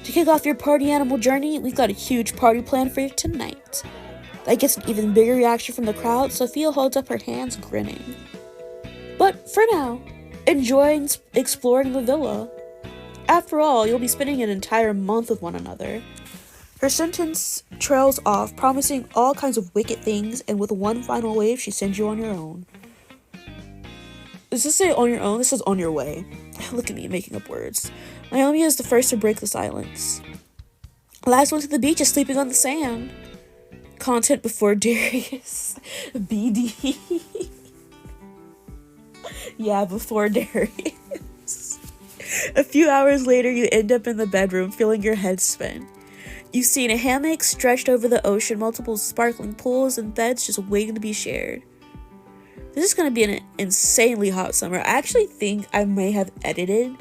To kick off your party animal journey, we've got a huge party plan for you tonight. That gets an even bigger reaction from the crowd. Sophia holds up her hands, grinning. But for now, enjoy exploring the villa. After all, you'll be spending an entire month with one another. Her sentence trails off, promising all kinds of wicked things, and with one final wave, she sends you on your own. Does this say on your own? This says on your way. Look at me making up words. Naomi is the first to break the silence. Last one to the beach is sleeping on the sand. Content before Darius. BD. Yeah, before Darius. A few hours later, you end up in the bedroom, feeling your head spin. You've seen a hammock stretched over the ocean, multiple sparkling pools, and beds just waiting to be shared. This is going to be an insanely hot summer. I actually think I may have edited.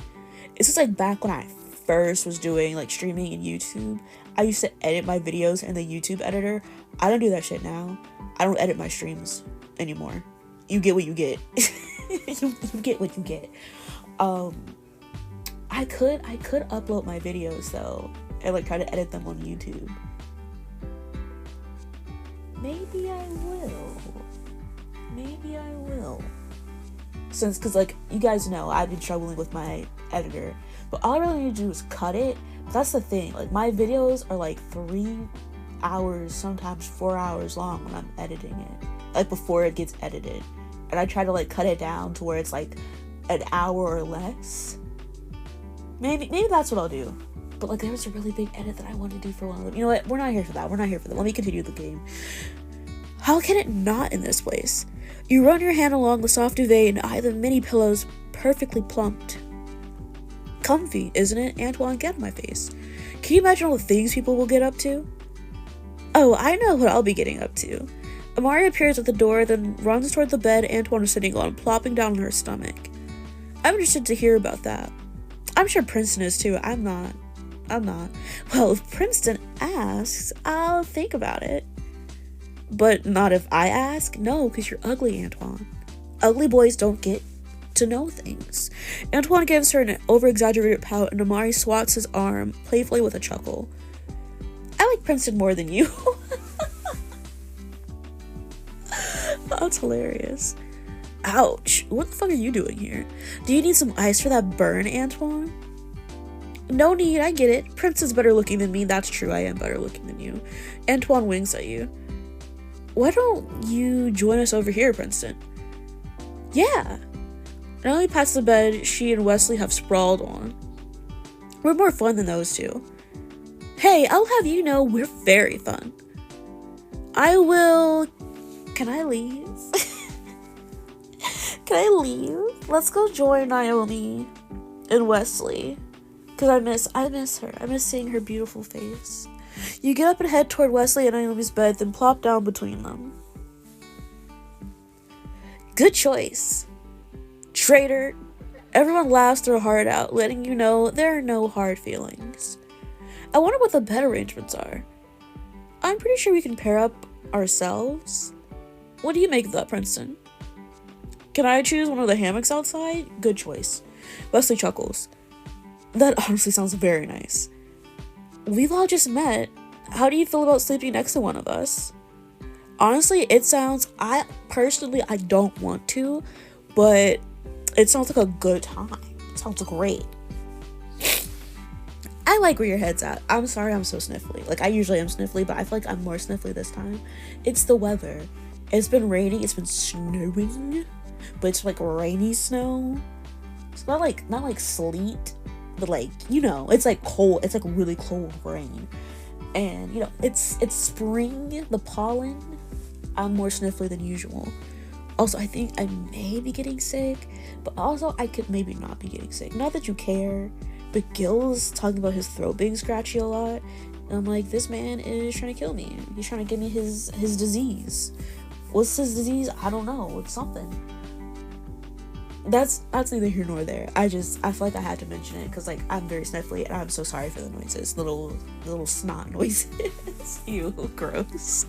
This is like back when I first was doing like streaming and YouTube. I used to edit my videos in the YouTube editor. I don't do that shit now. I don't edit my streams anymore. You get what you get. you get what you get. I could upload my videos though and like try to edit them on YouTube. Maybe I will. Cause like you guys know I've been struggling with my editor, but all I really need to do is cut it. But that's the thing, like my videos are like 3 hours, sometimes 4 hours long when I'm editing it, like before it gets edited, and I try to like cut it down to where it's like an hour or less. Maybe that's what I'll do. But like there was a really big edit that I wanted to do for one of them. You know what? We're not here for that. Let me continue the game. How can it not in this place? You run your hand along the soft duvet and eye the mini pillows perfectly plumped. Comfy, isn't it? Antoine, get on my face. Can you imagine all the things people will get up to? Oh, I know what I'll be getting up to. Amari appears at the door, then runs toward the bed Antoine is sitting on, plopping down on her stomach. I'm interested to hear about that. I'm sure Princeton is too. I'm not. Well, if Princeton asks, I'll think about it. But not if I ask? No, because you're ugly, Antoine. Ugly boys don't get to know things. Antoine gives her an over-exaggerated pout, and Amari swats his arm playfully with a chuckle. I like Princeton more than you. That's hilarious. Ouch. What the fuck are you doing here? Do you need some ice for that burn, Antoine? No need, I get it. Prince is better looking than me. That's true, I am better looking than you. Antoine winks at you. Why don't you join us over here, Princeton? Yeah. Naomi pats the bed she and Wesley have sprawled on. We're more fun than those two. Hey, I'll have you know we're very fun. I will... Can I leave? Can I leave? Let's go join Naomi and Wesley. Because I miss her. I miss seeing her beautiful face. You get up and head toward Wesley and Naomi's bed, then plop down between them. Good choice. Traitor. Everyone laughs their heart out, letting you know there are no hard feelings. I wonder what the bed arrangements are. I'm pretty sure we can pair up ourselves. What do you make of that, Princeton? Can I choose one of the hammocks outside? Good choice. Wesley chuckles. That honestly sounds very nice. We've all just met. How do you feel about sleeping next to one of us? Honestly, I don't want to, but it sounds like a good time. It sounds great. I like where your head's at. I'm sorry I'm so sniffly. Like, I usually am sniffly, but I feel like I'm more sniffly this time. It's the weather. It's been raining. It's been snowing, but it's like rainy snow. It's not like sleet, but like, you know, it's like cold. It's like really cold rain. And, you know, it's spring, the pollen. I'm more sniffly than usual. Also, I think I may be getting sick, but also I could maybe not be getting sick. Not that you care, but Gil's talking about his throat being scratchy a lot. And I'm like, this man is trying to kill me. He's trying to give me his disease. What's his disease? I don't know. It's something. That's neither here nor there. I feel like I had to mention it because like I'm very sniffly and I'm so sorry for the noises, little snot noises. Ew, gross.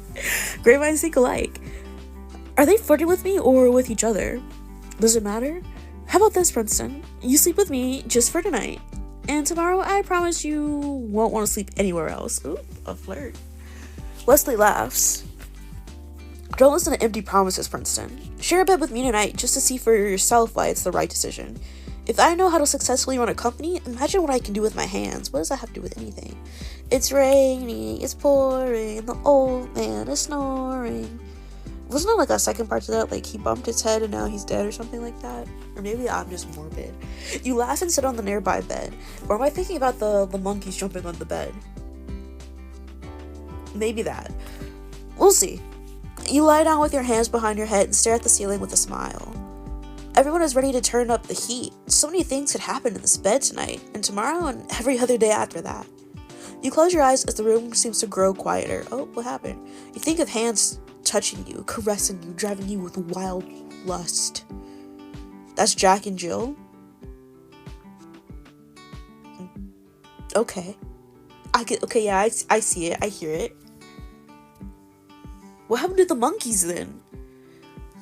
Great minds think alike. Are they flirting with me or with each other? Does it matter? How about this, Princeton? You sleep with me just for tonight, and tomorrow I promise you won't want to sleep anywhere else. Ooh, a flirt. Wesley laughs. Don't listen to empty promises, Princeton. Share a bed with me tonight just to see for yourself why it's the right decision. If I know how to successfully run a company, imagine what I can do with my hands. What does that have to do with anything? It's raining, it's pouring, the old man is snoring. Wasn't there like a second part to that? Like he bumped his head and now he's dead or something like that? Or maybe I'm just morbid. You laugh and sit on the nearby bed. Or am I thinking about the monkeys jumping on the bed? Maybe that. We'll see. You lie down with your hands behind your head and stare at the ceiling with a smile. Everyone is ready to turn up the heat. So many things could happen in this bed tonight, and tomorrow, and every other day after that. You close your eyes as the room seems to grow quieter. Oh, what happened? You think of hands touching you, caressing you, driving you with wild lust. That's Jack and Jill? Okay. I see it, I hear it. What happened to the monkeys then?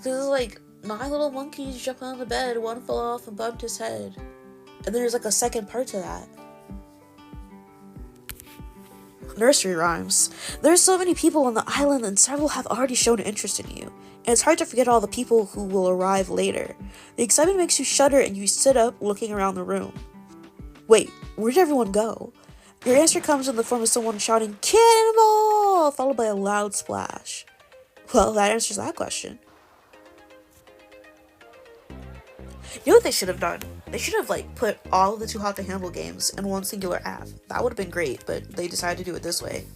There's like 9 little monkeys jumping on the bed, one fell off and bumped his head. And there's like a second part to that. Nursery rhymes. There's so many people on the island and several have already shown interest in you. And it's hard to forget all the people who will arrive later. The excitement makes you shudder and you sit up looking around the room. Wait, where did everyone go? Your answer comes in the form of someone shouting, "Cannonball!" followed by a loud splash. Well, that answers that question. You know what they should have done? They should have, like, put all of the Too Hot to Handle games in one singular app. That would have been great, but they decided to do it this way.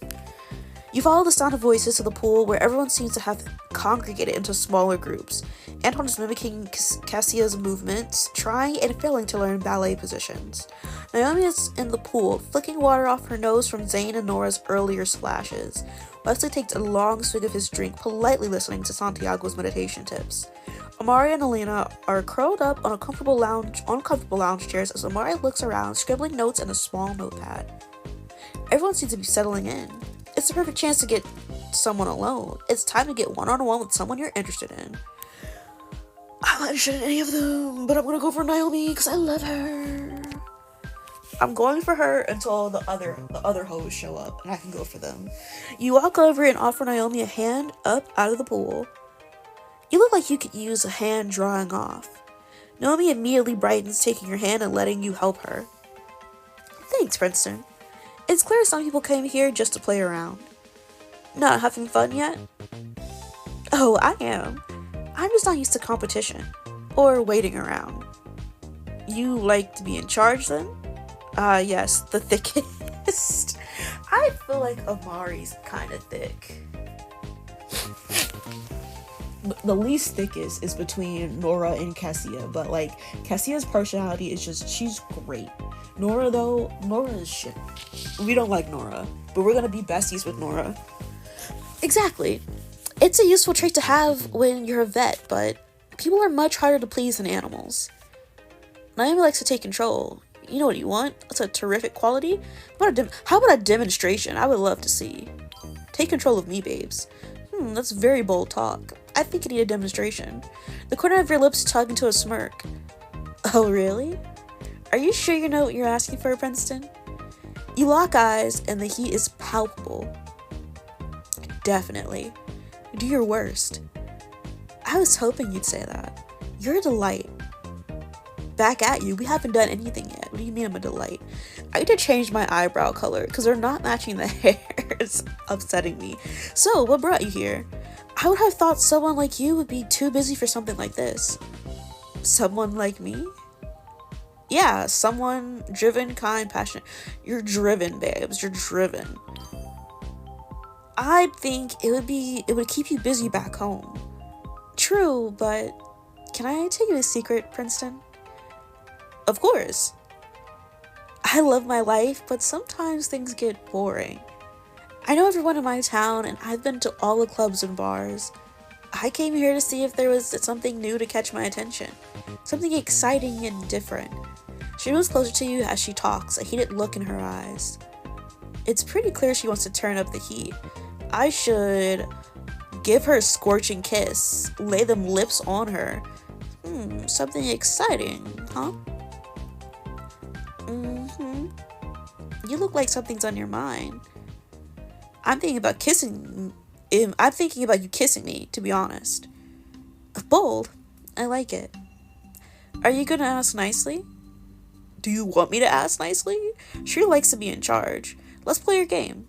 You follow the sound of voices to the pool where everyone seems to have congregated into smaller groups. Anton is mimicking Cassia's movements, trying and failing to learn ballet positions. Naomi is in the pool, flicking water off her nose from Zane and Nora's earlier splashes. Wesley takes a long swig of his drink, politely listening to Santiago's meditation tips. Amari and Elena are curled up on uncomfortable lounge chairs as Amari looks around, scribbling notes in a small notepad. Everyone seems to be settling in. It's the perfect chance to get someone alone. It's time to get one-on-one with someone you're interested in. I'm not interested in any of them, but I'm gonna go for Naomi because I love her. I'm going for her until the other hoes show up and I can go for them. You walk over and offer Naomi a hand up out of the pool. You look like you could use a hand drying off. Naomi immediately brightens, taking your hand and letting you help her. Thanks, Princeton. It's clear some people came here just to play around. Not having fun yet? Oh, I am. I'm just not used to competition. Or waiting around. You like to be in charge then? Yes, the thickest. I feel like Amari's kind of thick. The least thickest is between Nora and Cassia, but like Cassia's personality is just, she's great. Nora is shit. We don't like Nora, but we're gonna be besties with Nora. Exactly. It's a useful trait to have when you're a vet, but people are much harder to please than animals. Naomi likes to take control. You know what you want? That's a terrific quality. How about a demonstration? I would love to see. Take control of me, babes. That's very bold talk. I think you need a demonstration. The corner of your lips tug into a smirk. Oh, really? Are you sure you know what you're asking for, Princeton? You lock eyes, and the heat is palpable. Definitely. Do your worst. I was hoping you'd say that. You're a delight. Back at you, we haven't done anything yet. What do you mean I'm a delight? I need to change my eyebrow color because they're not matching the hair. It's upsetting me. So, what brought you here? I would have thought someone like you would be too busy for something like this. Someone like me? Yeah, someone driven, kind, passionate. You're driven, babes. You're driven. I think it would keep you busy back home. True, but can I tell you a secret, Princeton? Of course. I love my life, but sometimes things get boring. I know everyone in my town, and I've been to all the clubs and bars. I came here to see if there was something new to catch my attention. Something exciting and different. She moves closer to you as she talks, a heated look in her eyes. It's pretty clear she wants to turn up the heat. I should give her a scorching kiss, lay them lips on her. Something exciting, huh? Mm-hmm. You look like something's on your mind. I'm thinking about you kissing me, to be honest. Bold. I like it. Are you gonna ask nicely? Do you want me to ask nicely? She likes to be in charge. Let's play your game.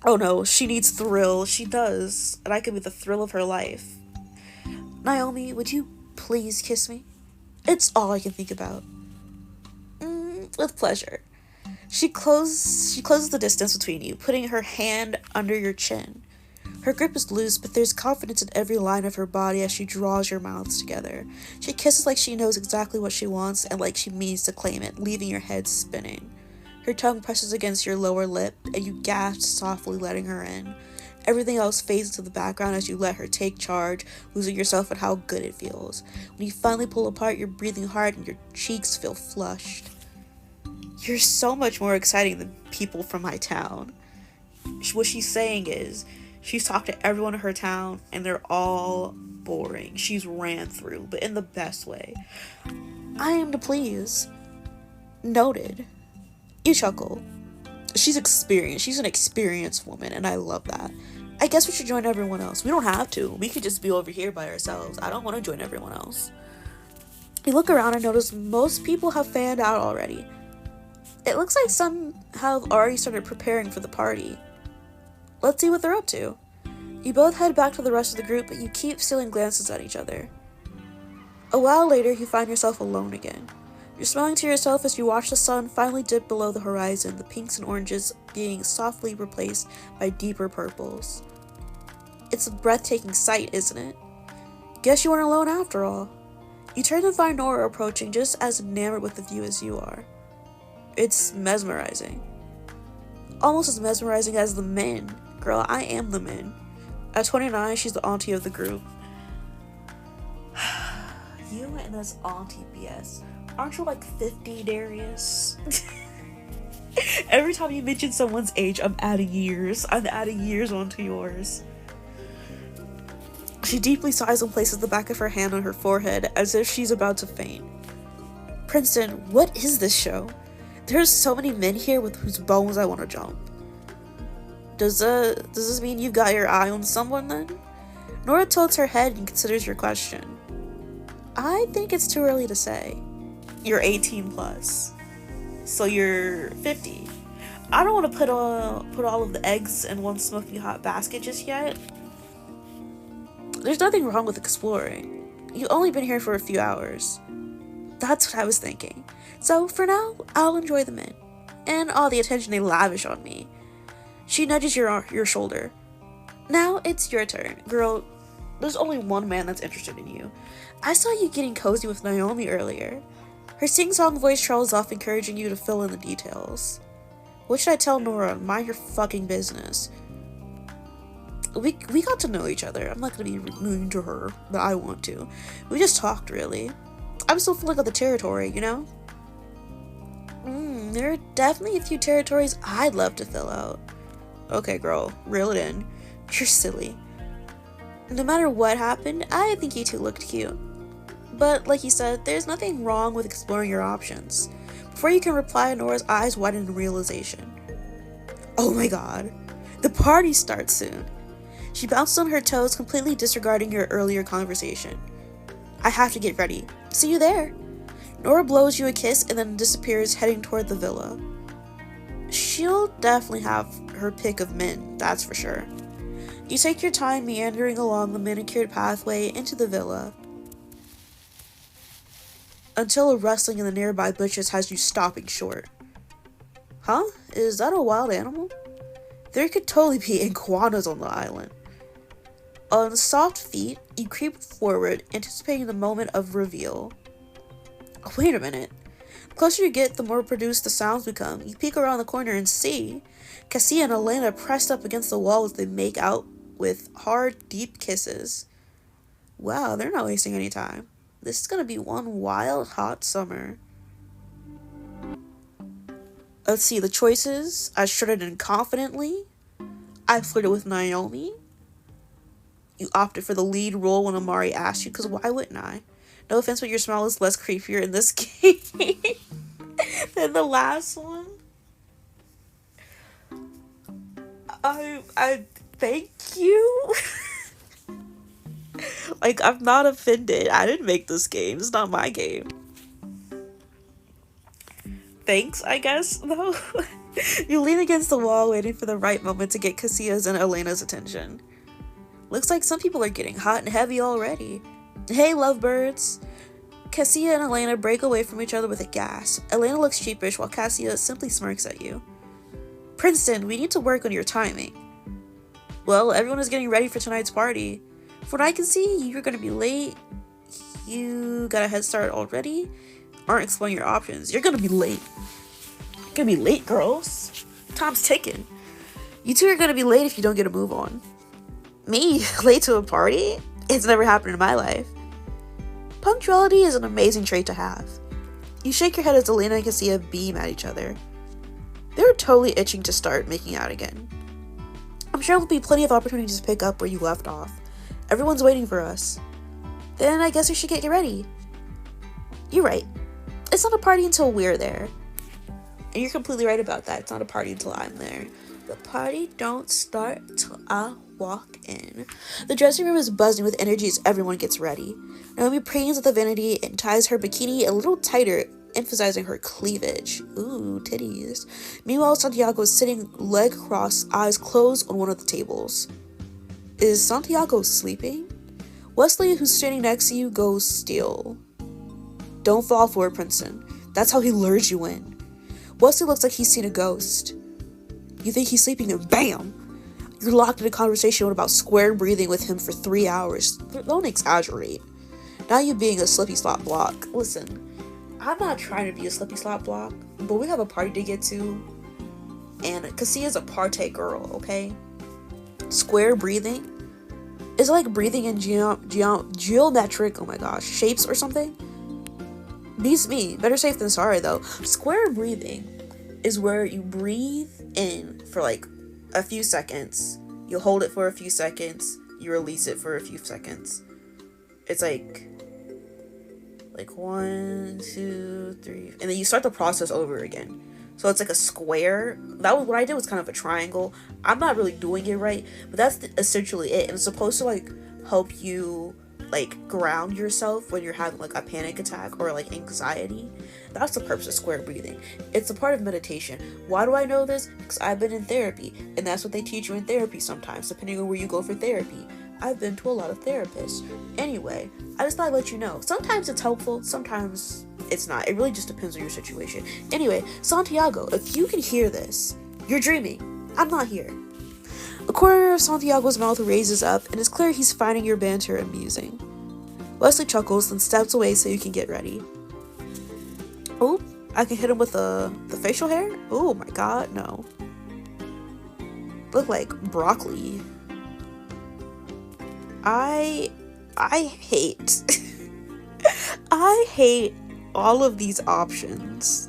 Oh no, she needs thrill. She does. And I could be the thrill of her life. Naomi, would you please kiss me? It's all I can think about. With pleasure. She closes the distance between you, putting her hand under your chin. Her grip is loose, but there's confidence in every line of her body as she draws your mouths together. She kisses like she knows exactly what she wants and like she means to claim it, leaving your head spinning. Her tongue presses against your lower lip, and you gasp softly, letting her in. Everything else fades into the background as you let her take charge, losing yourself in how good it feels. When you finally pull apart, you're breathing hard and your cheeks feel flushed. You're so much more exciting than people from my town. What she's saying is, she's talked to everyone in her town, and they're all boring. She's ran through, but in the best way. I am to please. Noted. You chuckle. She's experienced. She's an experienced woman, and I love that. I guess we should join everyone else. We don't have to. We could just be over here by ourselves. I don't want to join everyone else. You look around and notice most people have fanned out already. It looks like some have already started preparing for the party. Let's see what they're up to. You both head back to the rest of the group, but you keep stealing glances at each other. A while later, you find yourself alone again. You're smiling to yourself as you watch the sun finally dip below the horizon, the pinks and oranges being softly replaced by deeper purples. It's a breathtaking sight, isn't it? Guess you weren't alone after all. You turn to find Nora approaching just as enamored with the view as you are. It's mesmerizing. Almost as mesmerizing as the men. Girl, I am the men. At 29, she's the auntie of the group. You and this auntie BS. Aren't you like 50, Darius? Every time you mention someone's age, I'm adding years. I'm adding years onto yours. She deeply sighs and places the back of her hand on her forehead as if she's about to faint. Princeton, what is this show? There's so many men here with whose bones I want to jump. Does this mean you've got your eye on someone then? Nora tilts her head and considers your question. I think it's too early to say. You're 18 plus. So you're 50. I don't want to put all of the eggs in one smoking hot basket just yet. There's nothing wrong with exploring. You've only been here for a few hours. That's what I was thinking. So for now, I'll enjoy the men. And all the attention they lavish on me. She nudges your shoulder. Now it's your turn. Girl, there's only one man that's interested in you. I saw you getting cozy with Naomi earlier. Her sing-song voice trails off, encouraging you to fill in the details. What should I tell Nora? Mind your fucking business. We got to know each other. I'm not gonna be mean to her, but I want to. We just talked, really. I'm still filling out the territory, you know? There are definitely a few territories I'd love to fill out. Okay, girl, reel it in. You're silly. No matter what happened, I think you two looked cute. But, like you said, there's nothing wrong with exploring your options. Before you can reply, Nora's eyes widen in realization. Oh my god. The party starts soon. She bounces on her toes, completely disregarding your earlier conversation. I have to get ready. See you there. Nora blows you a kiss and then disappears, heading toward the villa. She'll definitely have her pick of men, that's for sure. You take your time meandering along the manicured pathway into the villa, until a rustling in the nearby bushes has you stopping short. Huh? Is that a wild animal? There could totally be iguanas on the island. On soft feet, you creep forward, anticipating the moment of reveal. Wait a minute. The closer you get, the more produced the sounds become. You peek around the corner and see Cassia and Elena pressed up against the wall as they make out with hard, deep kisses. Wow, they're not wasting any time. This is gonna be one wild, hot summer. Let's see the choices. I strutted in confidently. I flirted with Naomi. You opted for the lead role when Amari asked you, because why wouldn't I? No offense, but your smile is less creepier in this game than the last one. I thank you. Like, I'm not offended. I didn't make this game. It's not my game. Thanks, I guess, though. You lean against the wall, waiting for the right moment to get Cassia's and Elena's attention. Looks like some people are getting hot and heavy already. Hey, lovebirds. Cassia and Elena break away from each other with a gasp. Elena looks sheepish while Cassia simply smirks at you. Princeton, we need to work on your timing. Well, everyone is getting ready for tonight's party. From what I can see, you're gonna be late. You got a head start already? Aren't exploring your options. You're gonna be late. You're gonna be late, girls. Time's ticking. You two are gonna be late if you don't get a move on. Me? Late to a party? It's never happened in my life. Punctuality is an amazing trait to have. You shake your head as Elena and Cassia beam at each other. They're totally itching to start making out again. I'm sure there'll be plenty of opportunities to pick up where you left off. Everyone's waiting for us. Then I guess we should get ready. You're right. It's not a party until we're there. And you're completely right about that. It's not a party until I'm there. The party don't start till I walk in. The dressing room is buzzing with energy as everyone gets ready. Naomi preens at the vanity and ties her bikini a little tighter, emphasizing her cleavage. Ooh, titties. Meanwhile, Santiago is sitting leg crossed, eyes closed on one of the tables. Is Santiago sleeping? Wesley, who's standing next to you, goes still. Don't fall for it, Princeton. That's how he lures you in. Wesley looks like he's seen a ghost. You think he's sleeping and BAM! You're locked in a conversation about square breathing with him for 3 hours. Don't exaggerate. Now you being a slippy slop block. Listen, I'm not trying to be a slippy slop block, but we have a party to get to, and Cassia's a partay girl, okay? Square breathing is like breathing in geometric, oh my gosh, shapes or something. Beats me. Better safe than sorry, though. Square breathing is where you breathe in for like a few seconds, you hold it for a few seconds, you release it for a few seconds. It's like 1, 2, 3, and then you start the process over again. So it's like a square. That was what I did, was kind of a triangle. I'm not really doing it right, but that's essentially it. And it's supposed to like help you like ground yourself when you're having like a panic attack or like anxiety. That's the purpose of square breathing. It's a part of meditation. Why do I know this? Because I've been in therapy, and that's what they teach you in therapy sometimes, depending on where you go for therapy. I've been to a lot of therapists. Anyway, I just thought I'd let you know. Sometimes it's helpful, sometimes it's not. It really just depends on your situation. Anyway, Santiago, if you can hear this, you're dreaming. I'm not here. A corner of Santiago's mouth raises up, and it's clear he's finding your banter amusing. Wesley chuckles, then steps away so you can get ready. Oh, I can hit him with the facial hair? Oh my god, no. Look like broccoli. I hate I hate all of these options.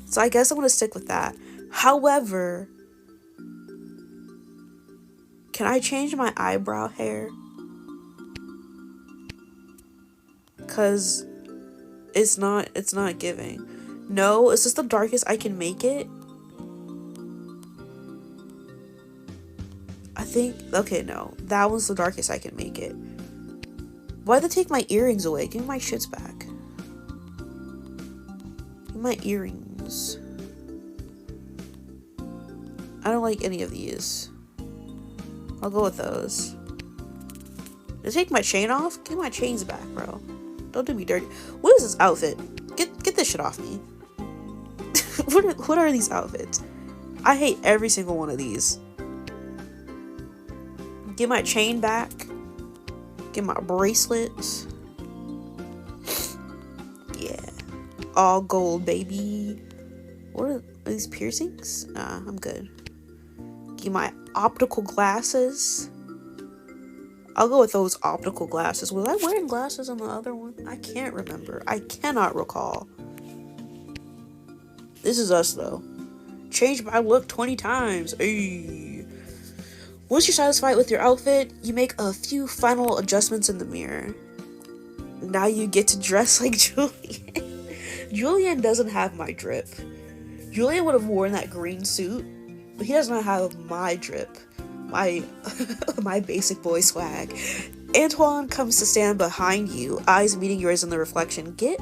So I guess I'm gonna stick with that. However, can I change my eyebrow hair? Cause it's not giving. No, is this the darkest I can make it? I think, okay, no. That one's the darkest I can make it. Why'd they take my earrings away? Give me my shits back. Give me my earrings. I don't like any of these. I'll go with those. Did they take my chain off? Give my chains back, bro. Don't do me dirty. What is this outfit? Get this shit off me. What are these outfits? I hate every single one of these. Get my chain back. Get my bracelets. Yeah. All gold, baby. What are these piercings? Nah, I'm good. Get my optical glasses. I'll go with those optical glasses. Was I wearing glasses on the other one? I can't remember. I cannot recall. This is us, though. Change my look 20 times. Ayy. Once you're satisfied with your outfit, you make a few final adjustments in the mirror. Now you get to dress like Julian. Julian doesn't have my drip. Julian would have worn that green suit, but he does not have my drip. My my basic boy swag. Antoine comes to stand behind you, eyes meeting yours in the reflection. Get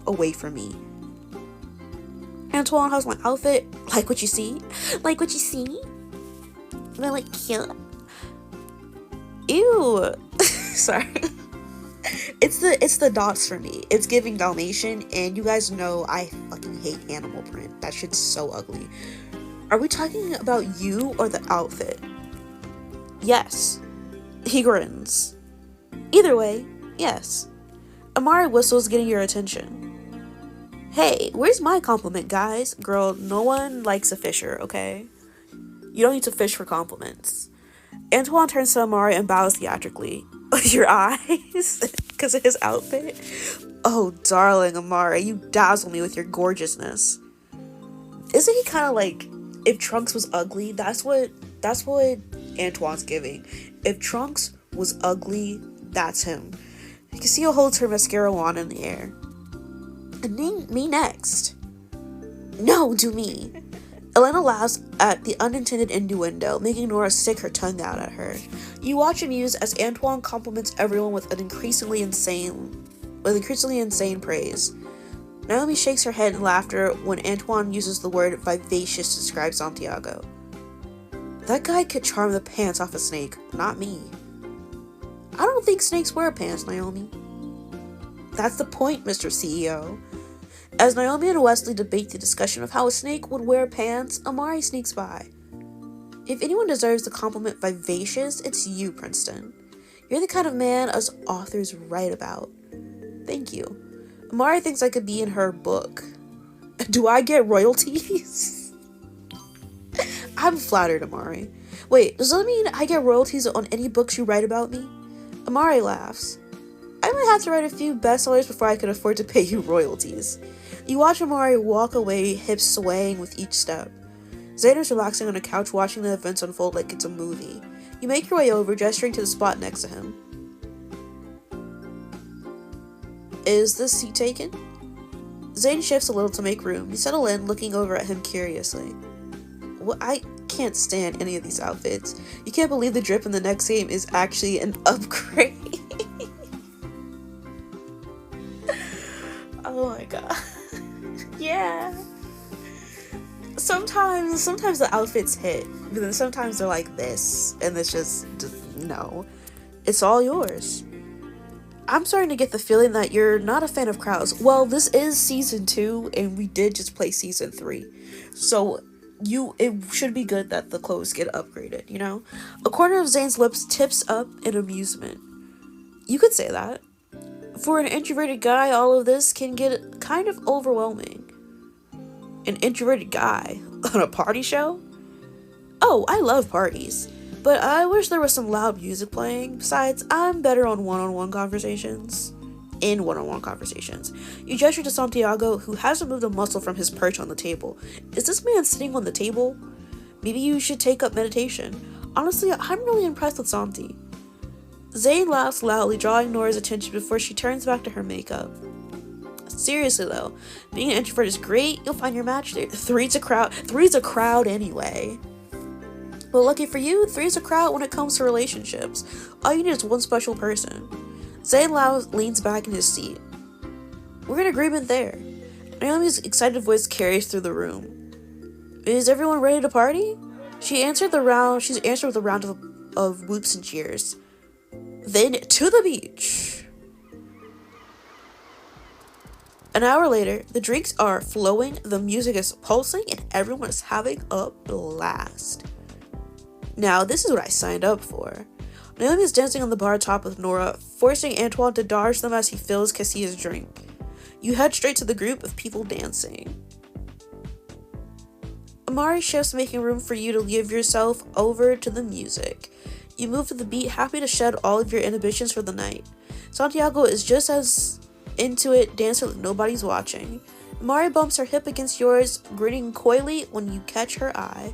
away from me. Antoine, how's my outfit? Like what you see? Like what you see? Am I like cute? Ew. Sorry. It's the dots for me. It's giving Dalmatian, and you guys know I fucking hate animal print. That shit's so ugly. Are we talking about you or the outfit? Yes. He grins. Either way, yes. Amari whistles, getting your attention. Hey, where's my compliment, guys? Girl, no one likes a fisher, okay? You don't need to fish for compliments. Antoine turns to Amari and bows theatrically. Your eyes? Because of his outfit? Oh, darling Amari, you dazzle me with your gorgeousness. Isn't he kind of like, if Trunks was ugly? That's what Antoine's giving. If Trunks was ugly, that's him. You can see her holds her mascara wand in the air. And me next. No, do me. Elena laughs at the unintended innuendo, making Nora stick her tongue out at her. You watch amused as Antoine compliments everyone with increasingly insane praise. Naomi shakes her head in laughter when Antoine uses the word vivacious to describe Santiago. That guy could charm the pants off a snake, not me. I don't think snakes wear pants, Naomi. That's the point, Mr. CEO. As Naomi and Wesley debate the discussion of how a snake would wear pants, Amari sneaks by. If anyone deserves the compliment vivacious, it's you, Princeton. You're the kind of man us authors write about. Thank you. Amari thinks I could be in her book. Do I get royalties? I'm flattered, Amari. Wait, does that mean I get royalties on any books you write about me? Amari laughs. I might have to write a few bestsellers before I can afford to pay you royalties. You watch Amari walk away, hips swaying with each step. Xander's relaxing on a couch watching the events unfold like it's a movie. You make your way over, gesturing to the spot next to him. Is this seat taken? Zane shifts a little to make room. You settle in, looking over at him curiously. Well, I can't stand any of these outfits. You can't believe the drip in the next game is actually an upgrade. Oh my god. Yeah. Sometimes the outfits hit, but then sometimes they're like this, and it's just no. It's all yours. I'm starting to get the feeling that you're not a fan of crowds. Well, this is season 2, and we did just play season 3. So it should be good that the clothes get upgraded, you know? A corner of Zane's lips tips up in amusement. You could say that. For an introverted guy, all of this can get kind of overwhelming. An introverted guy on a party show? Oh, I love parties. But I wish there was some loud music playing. Besides, I'm better on one-on-one conversations. In one-on-one conversations. You gesture to Santiago, who hasn't moved a muscle from his perch on the table. Is this man sitting on the table? Maybe you should take up meditation. Honestly, I'm really impressed with Santi. Zane laughs loudly, drawing Nora's attention before she turns back to her makeup. Seriously though, being an introvert is great. You'll find your match there. Three's a crowd anyway. But lucky for you, three's a crowd when it comes to relationships. All you need is one special person. Zane leans back in his seat. We're in agreement there. Naomi's excited voice carries through the room. Is everyone ready to party? She's answered with a round of whoops and cheers. Then to the beach. An hour later, the drinks are flowing, the music is pulsing, and everyone is having a blast. Now, this is what I signed up for. Naomi is dancing on the bar top with Nora, forcing Antoine to dodge them as he fills Cassia's drink. You head straight to the group of people dancing. Amari shifts, making room for you to give yourself over to the music. You move to the beat, happy to shed all of your inhibitions for the night. Santiago is just as into it, dancing like nobody's watching. Amari bumps her hip against yours, grinning coyly when you catch her eye.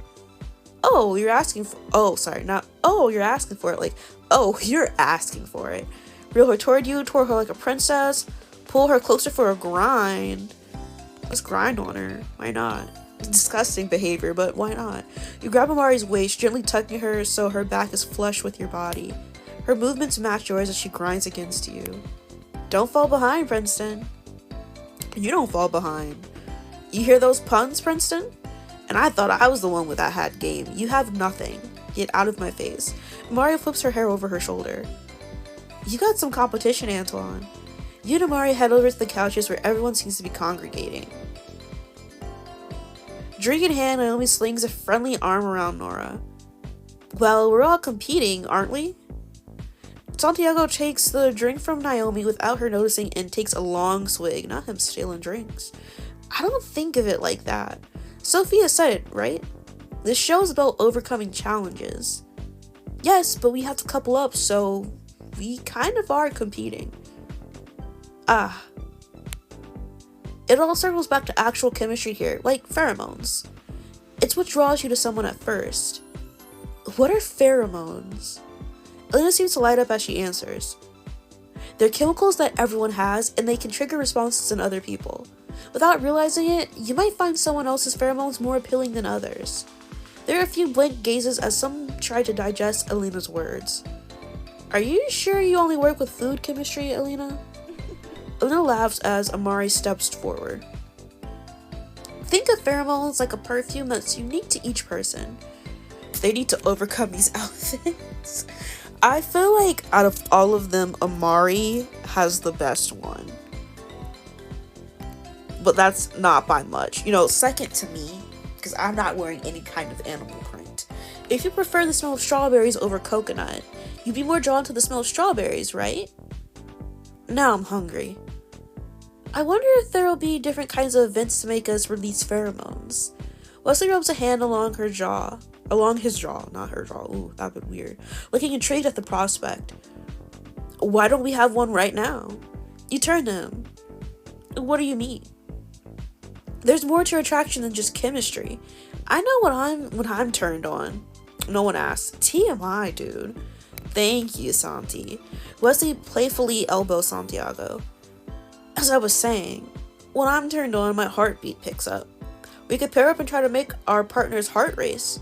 Oh, you're asking for— oh, sorry, not— oh, you're asking for it, like— oh, you're asking for it. Reel her toward you, twirl her like a princess, pull her closer for a grind. Let's grind on her. Why not? Disgusting behavior, but why not? You grab Amari's waist, gently tugging her so her back is flush with your body. Her movements match yours as she grinds against you. Don't fall behind, Princeton. You don't fall behind. You hear those puns, Princeton? And I thought I was the one with that hat game. You have nothing. Get out of my face. Amari flips her hair over her shoulder. You got some competition, Antoine. You and Amari head over to the couches where everyone seems to be congregating. Drink in hand, Naomi slings a friendly arm around Nora. Well, we're all competing, aren't we? Santiago takes the drink from Naomi without her noticing and takes a long swig. Not him stealing drinks. I don't think of it like that. Sophia said it, right? This show is about overcoming challenges. Yes, but we have to couple up, so we kind of are competing. It all circles back to actual chemistry here, like pheromones. It's what draws you to someone at first. What are pheromones? Elena seems to light up as she answers. They're chemicals that everyone has, and they can trigger responses in other people. Without realizing it, you might find someone else's pheromones more appealing than others. There are a few blank gazes as some try to digest Elena's words. Are you sure you only work with food chemistry, Elena? Elena laughs as Amari steps forward. Think of pheromones like a perfume that's unique to each person. They need to overcome these outfits. I feel like out of all of them, Amari has the best one. But that's not by much. You know, second to me, because I'm not wearing any kind of animal print. If you prefer the smell of strawberries over coconut, you'd be more drawn to the smell of strawberries, right? Now I'm hungry. I wonder if there'll be different kinds of events to make us release pheromones. Wesley rubs a hand along his jaw, not her jaw. Ooh, that'd be weird. Looking intrigued at the prospect. Why don't we have one right now? You turn to him. What do you mean? There's more to attraction than just chemistry. I know what I'm turned on. No one asks. TMI, dude. Thank you, Santi. Wesley playfully elbows Santiago. As I was saying, when I'm turned on, my heartbeat picks up. We could pair up and try to make our partner's heart race.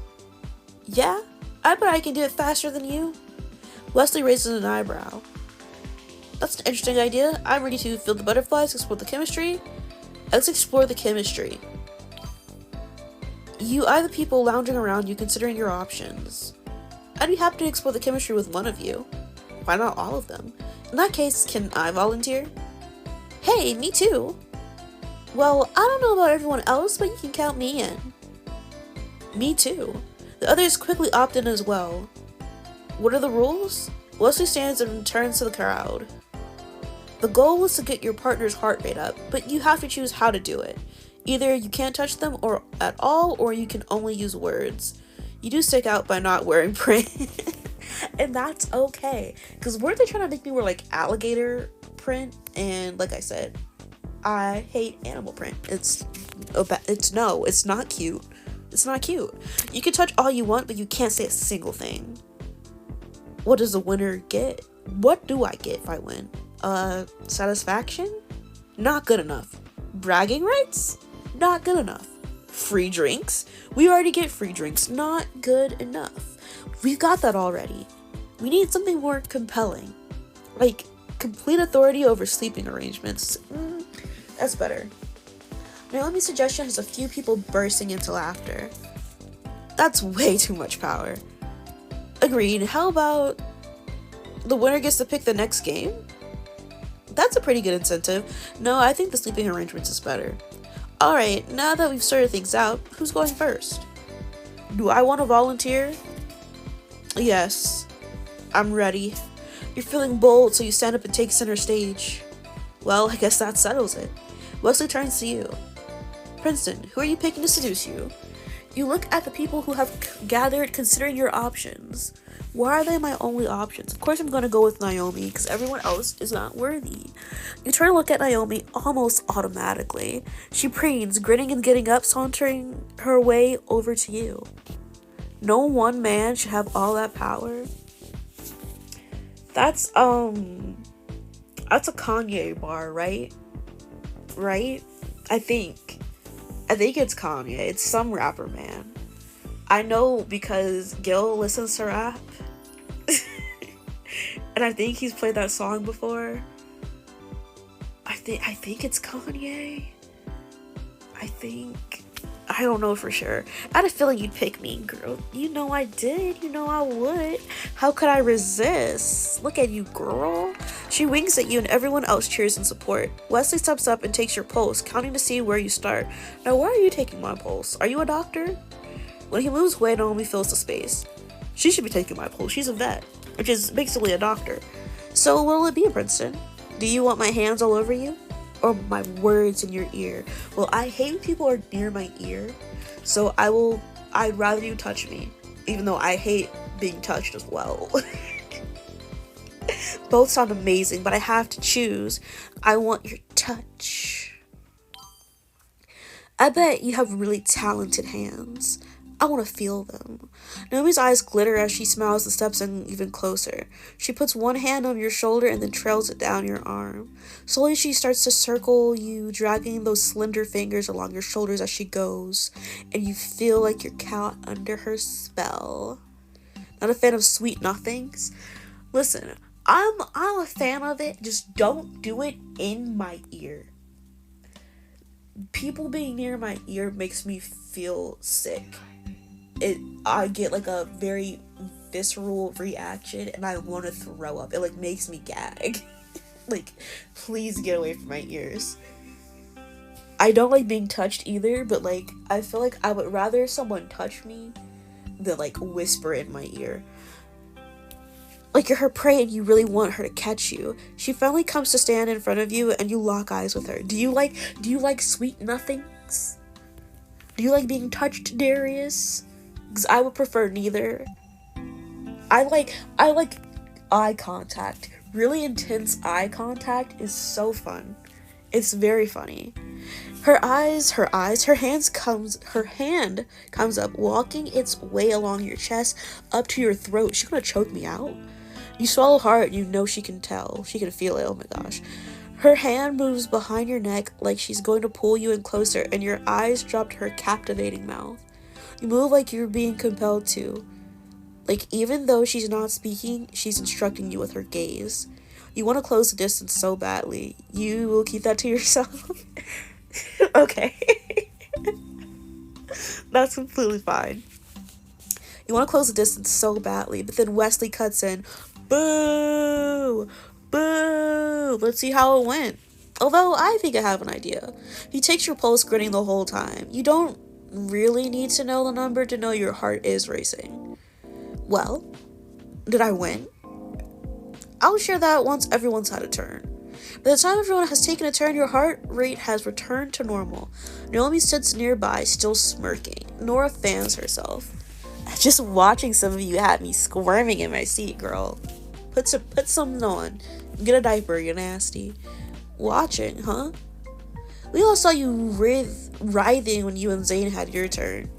Yeah? I bet I can do it faster than you. Wesley raises an eyebrow. That's an interesting idea. I'm ready to feel the butterflies, explore the chemistry. Let's explore the chemistry. You eye the people lounging around you, considering your options. I'd be happy to explore the chemistry with one of you. Why not all of them? In that case, can I volunteer? Hey, me too. Well, I don't know about everyone else, but you can count me in. Me too. The others quickly opt in as well. What are the rules? Wesley stands and turns to the crowd. The goal is to get your partner's heart rate up, but you have to choose how to do it. Either you can't touch them or at all, or you can only use words. You do stick out by not wearing print. And that's okay. Because weren't they trying to make me wear like alligator print? And like I said, I hate animal print. It's not cute. It's not cute. You can touch all you want, but you can't say a single thing. What does the winner get? What do I get if I win? Satisfaction? Not good enough. Bragging rights? Not good enough. Free drinks? We already get free drinks. Not good enough. We've got that already. We need something more compelling. Like, complete authority over sleeping arrangements. That's better. Naomi's suggestion has a few people bursting into laughter. That's way too much power. Agreed. How about the winner gets to pick the next game? That's a pretty good incentive. No, I think the sleeping arrangements is better. Alright, now that we've sorted things out, who's going first? Do I want to volunteer? Yes. I'm ready. You're feeling bold, so you stand up and take center stage. Well, I guess that settles it. Wesley turns to you. Princeton, who are you picking to seduce you? You look at the people who have gathered, considering your options. Why are they my only options? Of course I'm gonna go with Naomi because everyone else is not worthy. You turn to look at Naomi almost automatically. She preens, grinning and getting up, sauntering her way over to you. No one man should have all that power. That's a Kanye bar, right? Right? I think it's Kanye. It's some rapper, man. I know because Gil listens to rap. And I think he's played that song before. I think it's Kanye. I don't know for sure. I had a feeling you'd pick me, girl. You know I did. You know I would. How could I resist? Look at you, girl. She winks at you and everyone else cheers in support. Wesley steps up and takes your pulse, counting to see where you start. Now, why are you taking my pulse? Are you a doctor? When he moves away, Naomi fills the space. She should be taking my pulse. She's a vet, which is basically a doctor. So what'll it be, Princeton? Do you want my hands all over you? Or my words in your ear? Well, I hate when people are near my ear, so I'd rather you touch me, even though I hate being touched as well. Both sound amazing, but I have to choose. I want your touch. I bet you have really talented hands. I want to feel them. Naomi's eyes glitter as she smiles and steps in even closer. She puts one hand on your shoulder and then trails it down your arm. Slowly she starts to circle you, dragging those slender fingers along your shoulders as she goes, and you feel like you're caught under her spell. Not a fan of sweet nothings? Listen, I'm a fan of it, just don't do it in my ear. People being near my ear makes me feel sick. I get like a very visceral reaction and I want to throw up. It like makes me gag. Like, please get away from my ears. I don't like being touched either, but like I feel like I would rather someone touch me than like whisper in my ear. Like you're her prey and you really want her to catch you. She finally comes to stand in front of you and you lock eyes with her. Do you like sweet nothings? Do you like being touched, Darius? Because I would prefer neither. I like eye contact. Really intense eye contact is so fun. It's very funny. Her hand comes up, walking its way along your chest, up to your throat. She's gonna choke me out. You swallow hard, you know she can tell. She can feel it, oh my gosh. Her hand moves behind your neck like she's going to pull you in closer, and your eyes drop to her captivating mouth. You move like you're being compelled to. Like, even though she's not speaking, she's instructing you with her gaze. You want to close the distance so badly. You will keep that to yourself? Okay. That's completely fine. You want to close the distance so badly, but then Wesley cuts in. Boo! Boo! Let's see how it went. Although, I think I have an idea. He takes your pulse, grinning the whole time. You don't really need to know the number to know your heart is racing. Well, did I win? I'll share that once everyone's had a turn. By the time everyone has taken a turn, your heart rate has returned to normal. Naomi sits nearby, still smirking. Nora fans herself. Just watching some of you had me squirming in my seat, girl. Put something on. Get a diaper, you nasty. Watching, huh? We all saw you writhing when you and Zane had your turn.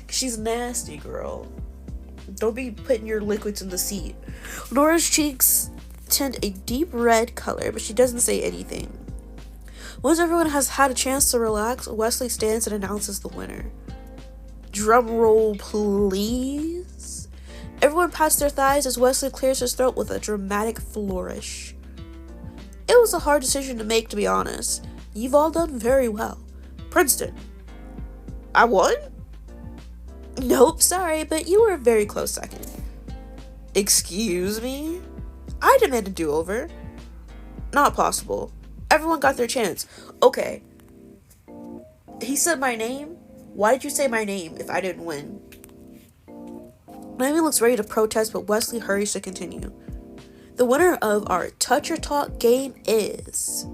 She's nasty, girl. Don't be putting your liquids in the seat. Nora's cheeks tint a deep red color, but she doesn't say anything. Once everyone has had a chance to relax, Wesley stands and announces the winner. Drum roll, please. Everyone pats their thighs as Wesley clears his throat with a dramatic flourish. It was a hard decision to make, to be honest. You've all done very well. Princeton. I won? Nope, sorry, but you were a very close second. Excuse me? I demand a do-over. Not possible. Everyone got their chance. Okay. He said my name? Why did you say my name if I didn't win? Naomi looks ready to protest, but Wesley hurries to continue. The winner of our Touch or Talk game is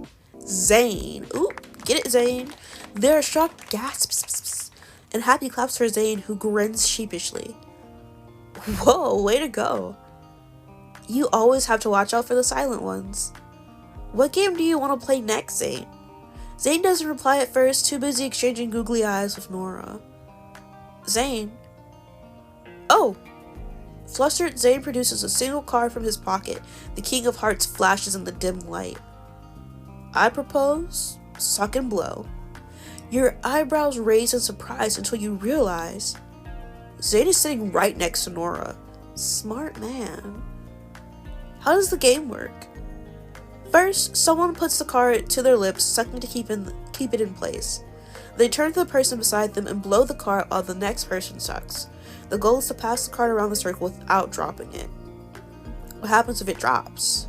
Zane. Ooh, get it, Zane. There are shocked gasps and happy claps for Zane, who grins sheepishly. Whoa, way to go. You always have to watch out for the silent ones. What game do you want to play next, Zane? Zane doesn't reply at first, too busy exchanging googly eyes with Nora. Zane. Oh! Flustered, Zane produces a single card from his pocket. The King of Hearts flashes in the dim light. I propose, suck and blow. Your eyebrows raise in surprise until you realize Zane is sitting right next to Nora. Smart man. How does the game work? First, someone puts the card to their lips, sucking to keep it in place. They turn to the person beside them and blow the card while the next person sucks. The goal is to pass the card around the circle without dropping it. What happens if it drops?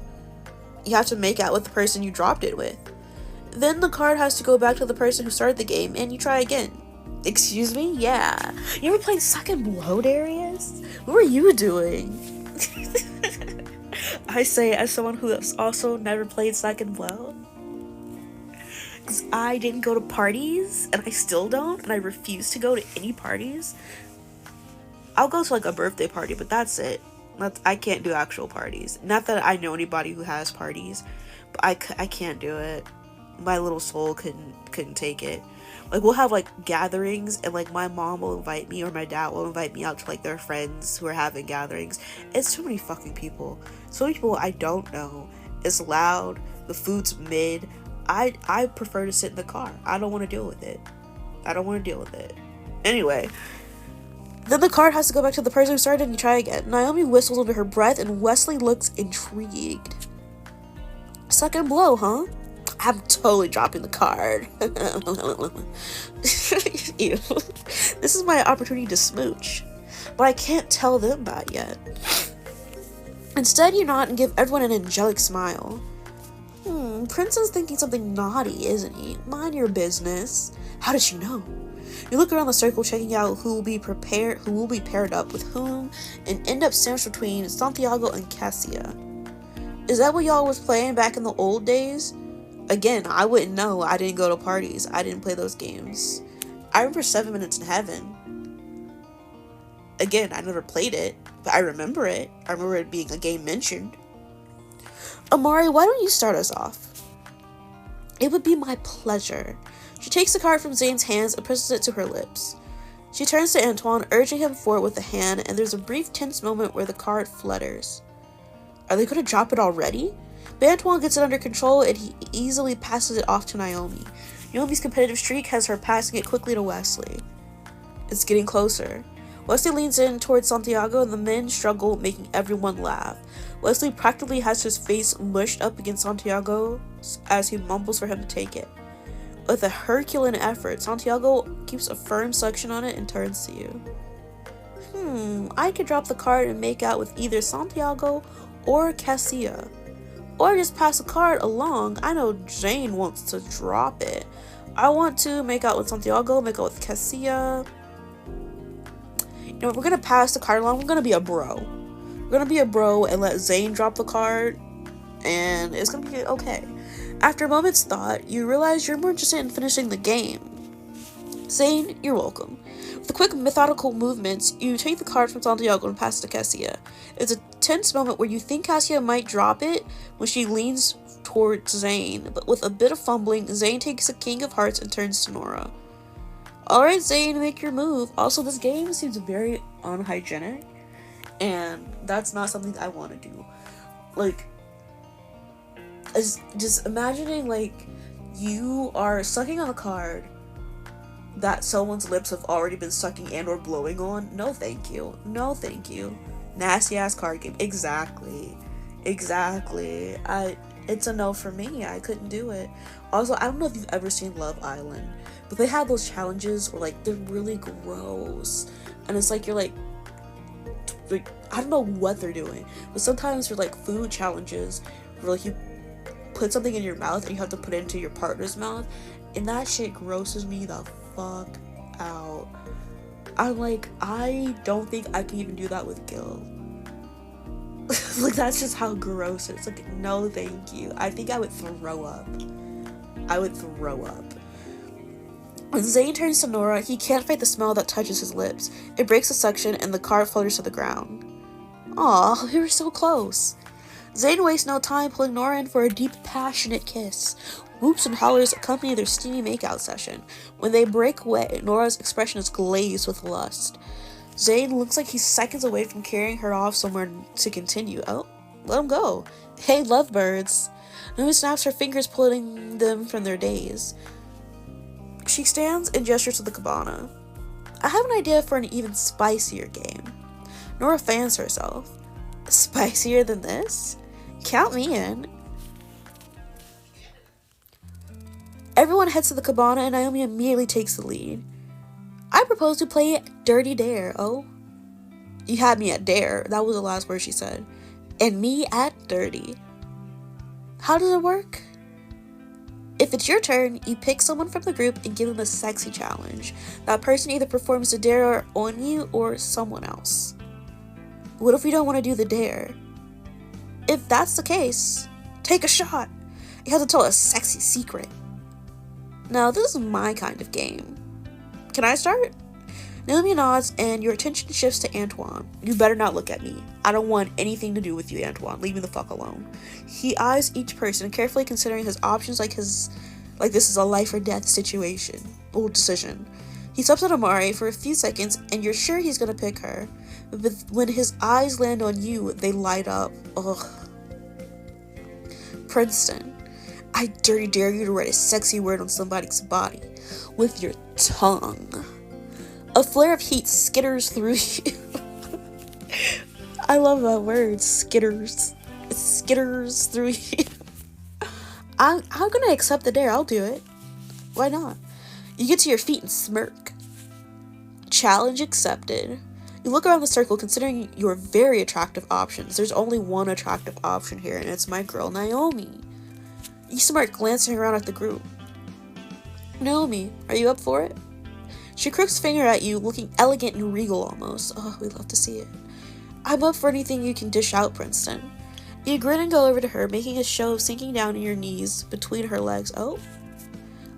You have to make out with the person you dropped it with. Then the card has to go back to the person who started the game, and you try again. Excuse me? Yeah. You ever played Suck and Blow, Darius? What were you doing? I say as someone who has also never played Suck and Blow. Because I didn't go to parties, and I still don't, and I refuse to go to any parties. I'll go to like a birthday party, but that's it. I can't do actual parties. Not that I know anybody who has parties, but I can't do it. My little soul couldn't take it. Like, we'll have like gatherings, and like my mom will invite me or my dad will invite me out to like their friends who are having gatherings. It's too many fucking people. So many people I don't know. It's loud. The food's mid. I prefer to sit in the car. I don't want to deal with it. Anyway. Then the card has to go back to the person who started, and you try again. Naomi whistles under her breath, and Wesley looks intrigued. Suck and blow, huh? I'm totally dropping the card. Ew. This is my opportunity to smooch. But I can't tell them that yet. Instead, you nod and give everyone an angelic smile. Prince is thinking something naughty, isn't he? Mind your business. How did she know? You look around the circle, checking out who will be paired up with whom, and end up sandwiched between Santiago and Cassia. Is that what y'all was playing back in the old days? Again, I wouldn't know. I didn't go to parties. I didn't play those games. I remember 7 Minutes in Heaven. Again, I never played it, but I remember it. I remember it being a game mentioned. Amari, why don't you start us off? It would be my pleasure. She takes the card from Zane's hands and presses it to her lips. She turns to Antoine, urging him forward with a hand, and there's a brief tense moment where the card flutters. Are they going to drop it already? But Antoine gets it under control, and he easily passes it off to Naomi. Naomi's competitive streak has her passing it quickly to Wesley. It's getting closer. Wesley leans in towards Santiago, and the men struggle, making everyone laugh. Wesley practically has his face mushed up against Santiago as he mumbles for him to take it. With a Herculean effort, Santiago keeps a firm suction on it and turns to you. I could drop the card and make out with either Santiago or Cassia. Or just pass the card along. I know Jane wants to drop it. I want to make out with Santiago, make out with Cassia. You know, if we're gonna pass the card along, we're gonna be a bro. We're gonna be a bro and let Zane drop the card, and it's gonna be okay. After a moment's thought, you realize you're more interested in finishing the game. Zane, you're welcome. With the quick, methodical movements, you take the card from Santiago and pass it to Cassia. It's a tense moment where you think Cassia might drop it when she leans towards Zane, but with a bit of fumbling, Zane takes the King of Hearts and turns to Nora. Alright, Zane, make your move. Also, this game seems very unhygienic, and that's not something I want to do. Like, just imagining, like, you are sucking on a card that someone's lips have already been sucking and or blowing on. No thank you. No thank you. Nasty ass card game. Exactly. It's a no for me. I couldn't do it. Also, I don't know if you've ever seen Love Island, but they have those challenges where, like, they're really gross, and it's like you're like I don't know what they're doing, but sometimes they're like food challenges where, like, you put something in your mouth and you have to put it into your partner's mouth, and that shit grosses me the fuck out. I'm like, I don't think I can even do that with Gil. Like, that's just how gross it is. Like, no thank you. I think I would throw up. When Zane turns to Nora, he can't fight the smell that touches his lips. It breaks the suction and the card flutters to the ground. Aw, we were so close. Zayn wastes no time pulling Nora in for a deep, passionate kiss. Whoops and hollers accompany their steamy makeout session. When they break away, Nora's expression is glazed with lust. Zayn looks like he's seconds away from carrying her off somewhere to continue. Oh, let him go. Hey, lovebirds. Naomi snaps her fingers, pulling them from their daze. She stands and gestures to the cabana. I have an idea for an even spicier game. Nora fans herself. Spicier than this? Count me in. Everyone heads to the cabana and Naomi immediately takes the lead. I propose to play Dirty Dare. Oh? You had me at dare. That was the last word she said. And me at dirty. How does it work? If it's your turn, you pick someone from the group and give them a sexy challenge. That person either performs the dare on you or someone else. What if we don't want to do the dare? If that's the case, take a shot. You have to tell a sexy secret. Now, this is my kind of game. Can I start? Naomi nods and your attention shifts to Antoine. You better not look at me. I don't want anything to do with you, Antoine. Leave me the fuck alone. He eyes each person, carefully considering his options like this is a life or death situation. Or decision. He steps at Amari for a few seconds and you're sure he's gonna pick her. But when his eyes land on you, they light up. Ugh. Princeton. I dirty dare you to write a sexy word on somebody's body. With your tongue. A flare of heat skitters through you. I love that word, skitters. It skitters through you. I'm gonna accept the dare, I'll do it. Why not? You get to your feet and smirk. Challenge accepted. You look around the circle, considering your very attractive options. There's only one attractive option here, and it's my girl, Naomi. You smirk, glancing around at the group. Naomi, are you up for it? She crooks a finger at you, looking elegant and regal almost. Oh, we'd love to see it. I'm up for anything you can dish out, Princeton. You grin and go over to her, making a show of sinking down on your knees between her legs. Oh?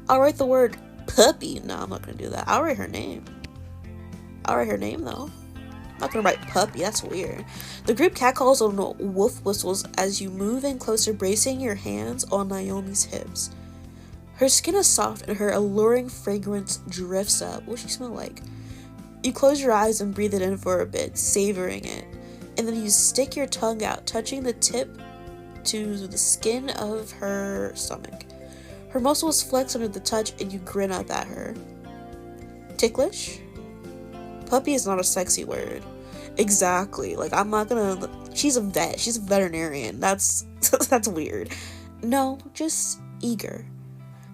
I'll write the word puppy. No, I'm not gonna do that. I'll write her name. I'll write her name, though. I'm not gonna write puppy, that's weird. The group catcalls on wolf whistles as you move in closer, bracing your hands on Naomi's hips. Her skin is soft and her alluring fragrance drifts up. What does she smell like? You close your eyes and breathe it in for a bit, savoring it. And then you stick your tongue out, touching the tip to the skin of her stomach. Her muscles flex under the touch and you grin up at her. Ticklish? Puppy is not a sexy word. Exactly. Like, I'm not gonna... She's a vet. She's a veterinarian. That's weird. No, just eager.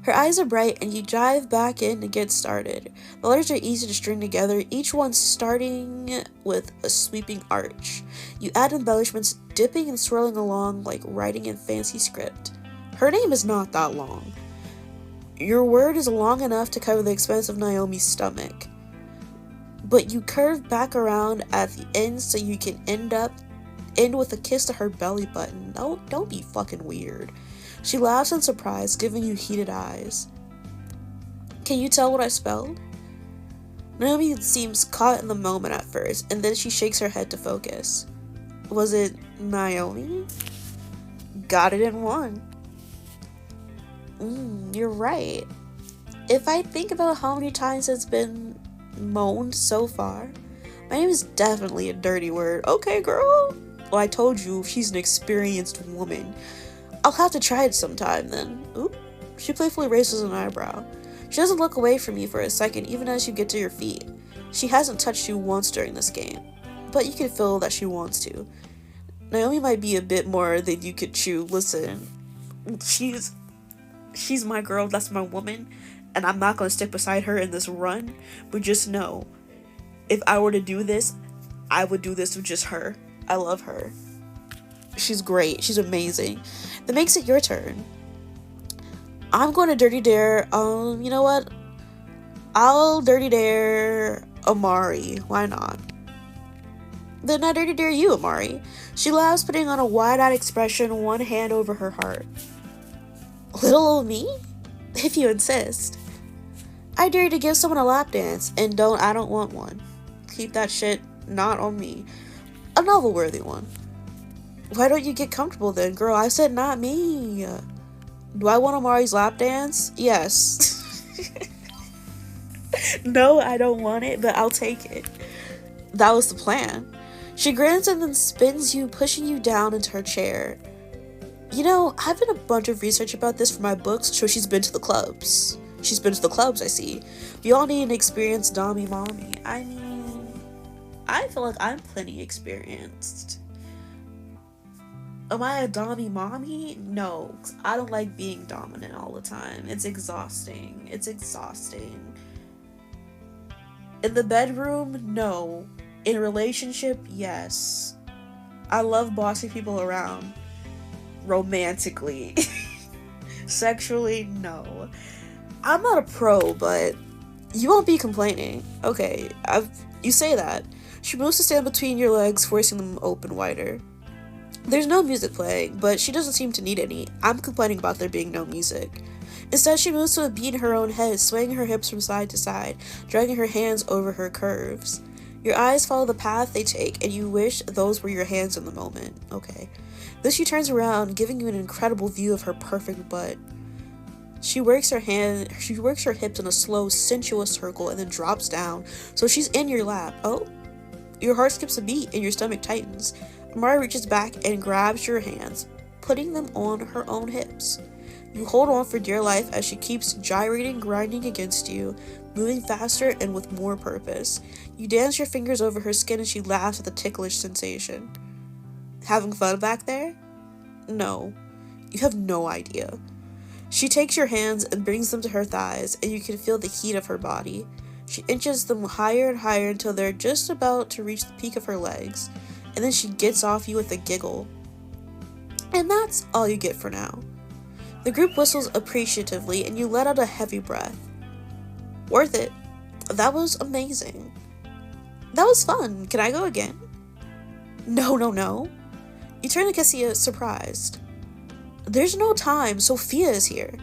Her eyes are bright and you dive back in to get started. The letters are easy to string together, each one starting with a sweeping arch. You add embellishments, dipping and swirling along like writing in fancy script. Her name is not that long. Your word is long enough to cover the expanse of Naomi's stomach. But you curve back around at the end so you can end with a kiss to her belly button. Don't be fucking weird. She laughs in surprise, giving you heated eyes. Can you tell what I spelled? Naomi seems caught in the moment at first, and then she shakes her head to focus. Was it Naomi? Got it in one. You're right. If I think about how many times it's been moaned so far, my name is definitely a dirty word. Okay, girl. Well, I told you, she's an experienced woman. I'll have to try it sometime then. Oop. She playfully raises an eyebrow. She doesn't look away from you for a second, even as you get to your feet. She hasn't touched you once during this game, but you can feel that she wants to. Naomi might be a bit more than you could chew. Listen, she's my girl, that's my woman, and I'm not gonna stick beside her in this run, but just know, if I were to do this, I would do this with just her. I love her. She's great. She's amazing. That makes it your turn. I'm going to dirty dare, you know what? I'll dirty dare Amari. Why not? Then I dirty dare you, Amari. She laughs, putting on a wide-eyed expression, one hand over her heart. Little old me? If you insist. I dare you to give someone a lap dance, and I don't want one. Keep that shit not on me. A novel-worthy one. Why don't you get comfortable then, girl? I said not me. Do I want Amari's lap dance? Yes. No, I don't want it, but I'll take it. That was the plan. She grins and then spins you, pushing you down into her chair. You know, I've done a bunch of research about this for my books, so she's been to the clubs. She's been to the clubs, I see. We all need an experienced Dommy mommy. I mean, I feel like I'm plenty experienced. Am I a Dommy mommy? No, 'cause I don't like being dominant all the time. It's exhausting. It's exhausting. In the bedroom, no. In a relationship, yes. I love bossing people around. Romantically. Sexually, no. I'm not a pro, but you won't be complaining. Okay, you say that. She moves to stand between your legs, forcing them open wider. There's no music playing, but she doesn't seem to need any. I'm complaining about there being no music. Instead, she moves to a beat in her own head, swaying her hips from side to side, dragging her hands over her curves. Your eyes follow the path they take, and you wish those were your hands in the moment. Okay. Then she turns around, giving you an incredible view of her perfect butt. She works her hips in a slow, sensuous circle and then drops down, so she's in your lap. Oh, your heart skips a beat and your stomach tightens. Amari reaches back and grabs your hands, putting them on her own hips. You hold on for dear life as she keeps gyrating, grinding against you, moving faster and with more purpose. You dance your fingers over her skin and she laughs at the ticklish sensation. Having fun back there? No. You have no idea. She takes your hands and brings them to her thighs, and you can feel the heat of her body. She inches them higher and higher until they're just about to reach the peak of her legs, and then she gets off you with a giggle. And that's all you get for now. The group whistles appreciatively, and you let out a heavy breath. Worth it. That was amazing. That was fun. Can I go again? No. You turn to Cassia, surprised. There's no time. Sophia is here.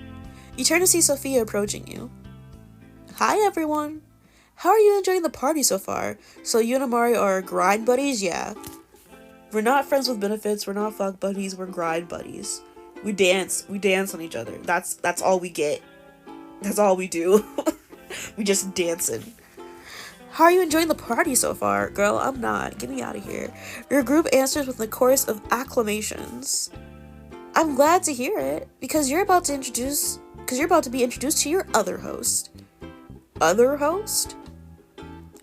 You turn to see Sophia approaching you. Hi, everyone. How are you enjoying the party so far? So you and Amari are grind buddies? Yeah. We're not friends with benefits. We're not fuck buddies. We're grind buddies. We dance on each other. That's all we get. That's all we do. We just dancing. How are you enjoying the party so far? Girl, I'm not. Get me out of here. Your group answers with a chorus of acclamations. I'm glad to hear it, because you're about to be introduced to your other host. Other host?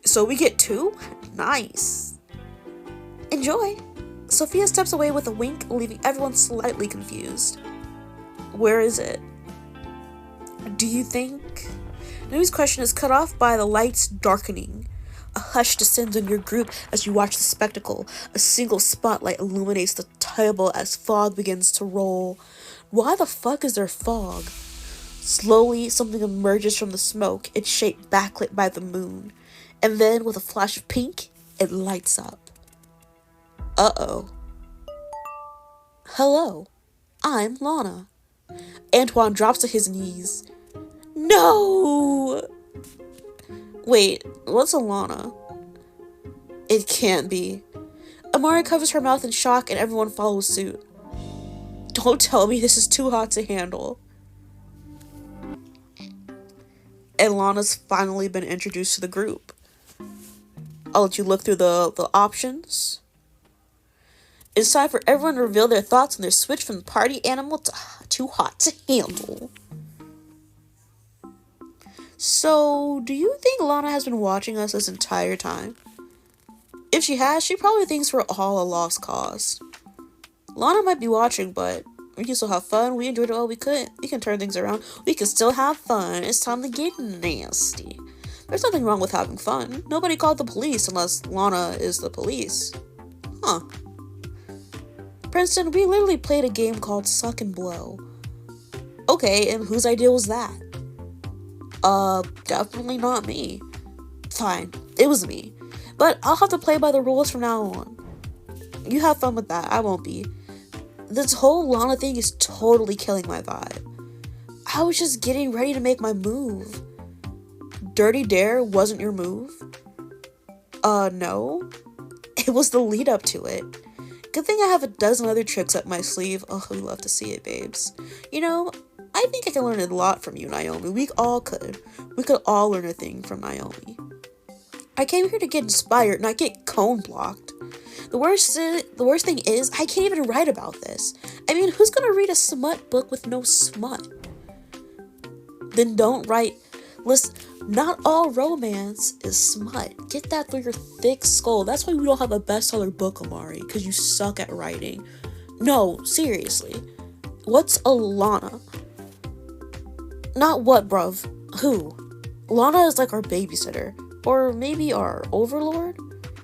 So we get two? Nice. Enjoy. Sophia steps away with a wink, leaving everyone slightly confused. Where is it? Do you think? Noomie's question is cut off by the lights darkening. A hush descends on your group as you watch the spectacle. A single spotlight illuminates the table as fog begins to roll. Why the fuck is there fog? Slowly, something emerges from the smoke, its shape backlit by the moon. And then, with a flash of pink, it lights up. Uh-oh. Hello, I'm Lana. Antoine drops to his knees. No! Wait, what's a Lana? It can't be. Amari covers her mouth in shock and everyone follows suit. Don't tell me this is too hot to handle. And Lana's finally been introduced to the group. I'll let you look through the options. It's time for everyone to reveal their thoughts on their switch from party animal to too hot to handle. So, do you think Lana has been watching us this entire time? If she has, she probably thinks we're all a lost cause. Lana might be watching, but we can still have fun. We enjoyed it all we could. We can turn things around. We can still have fun. It's time to get nasty. There's nothing wrong with having fun. Nobody called the police unless Lana is the police. Huh. Princeton, we literally played a game called Suck and Blow. Okay, and whose idea was that? Definitely not me. Fine, it was me. But I'll have to play by the rules from now on. You have fun with that, I won't be. This whole Lana thing is totally killing my vibe. I was just getting ready to make my move. Dirty Dare wasn't your move? No. It was the lead up to it. Good thing I have a dozen other tricks up my sleeve. Oh, we love to see it, babes. You know, I think I can learn a lot from you, Naomi. We all could. We could all learn a thing from Naomi. I came here to get inspired, not get cone blocked. The worst thing is, I can't even write about this. I mean, who's gonna read a smut book with no smut? Then don't write. Listen, not all romance is smut. Get that through your thick skull. That's why we don't have a bestseller book, Amari, because you suck at writing. No, seriously. What's a Lana? Not what, bruv. Who? Lana is like our babysitter. Or maybe our overlord?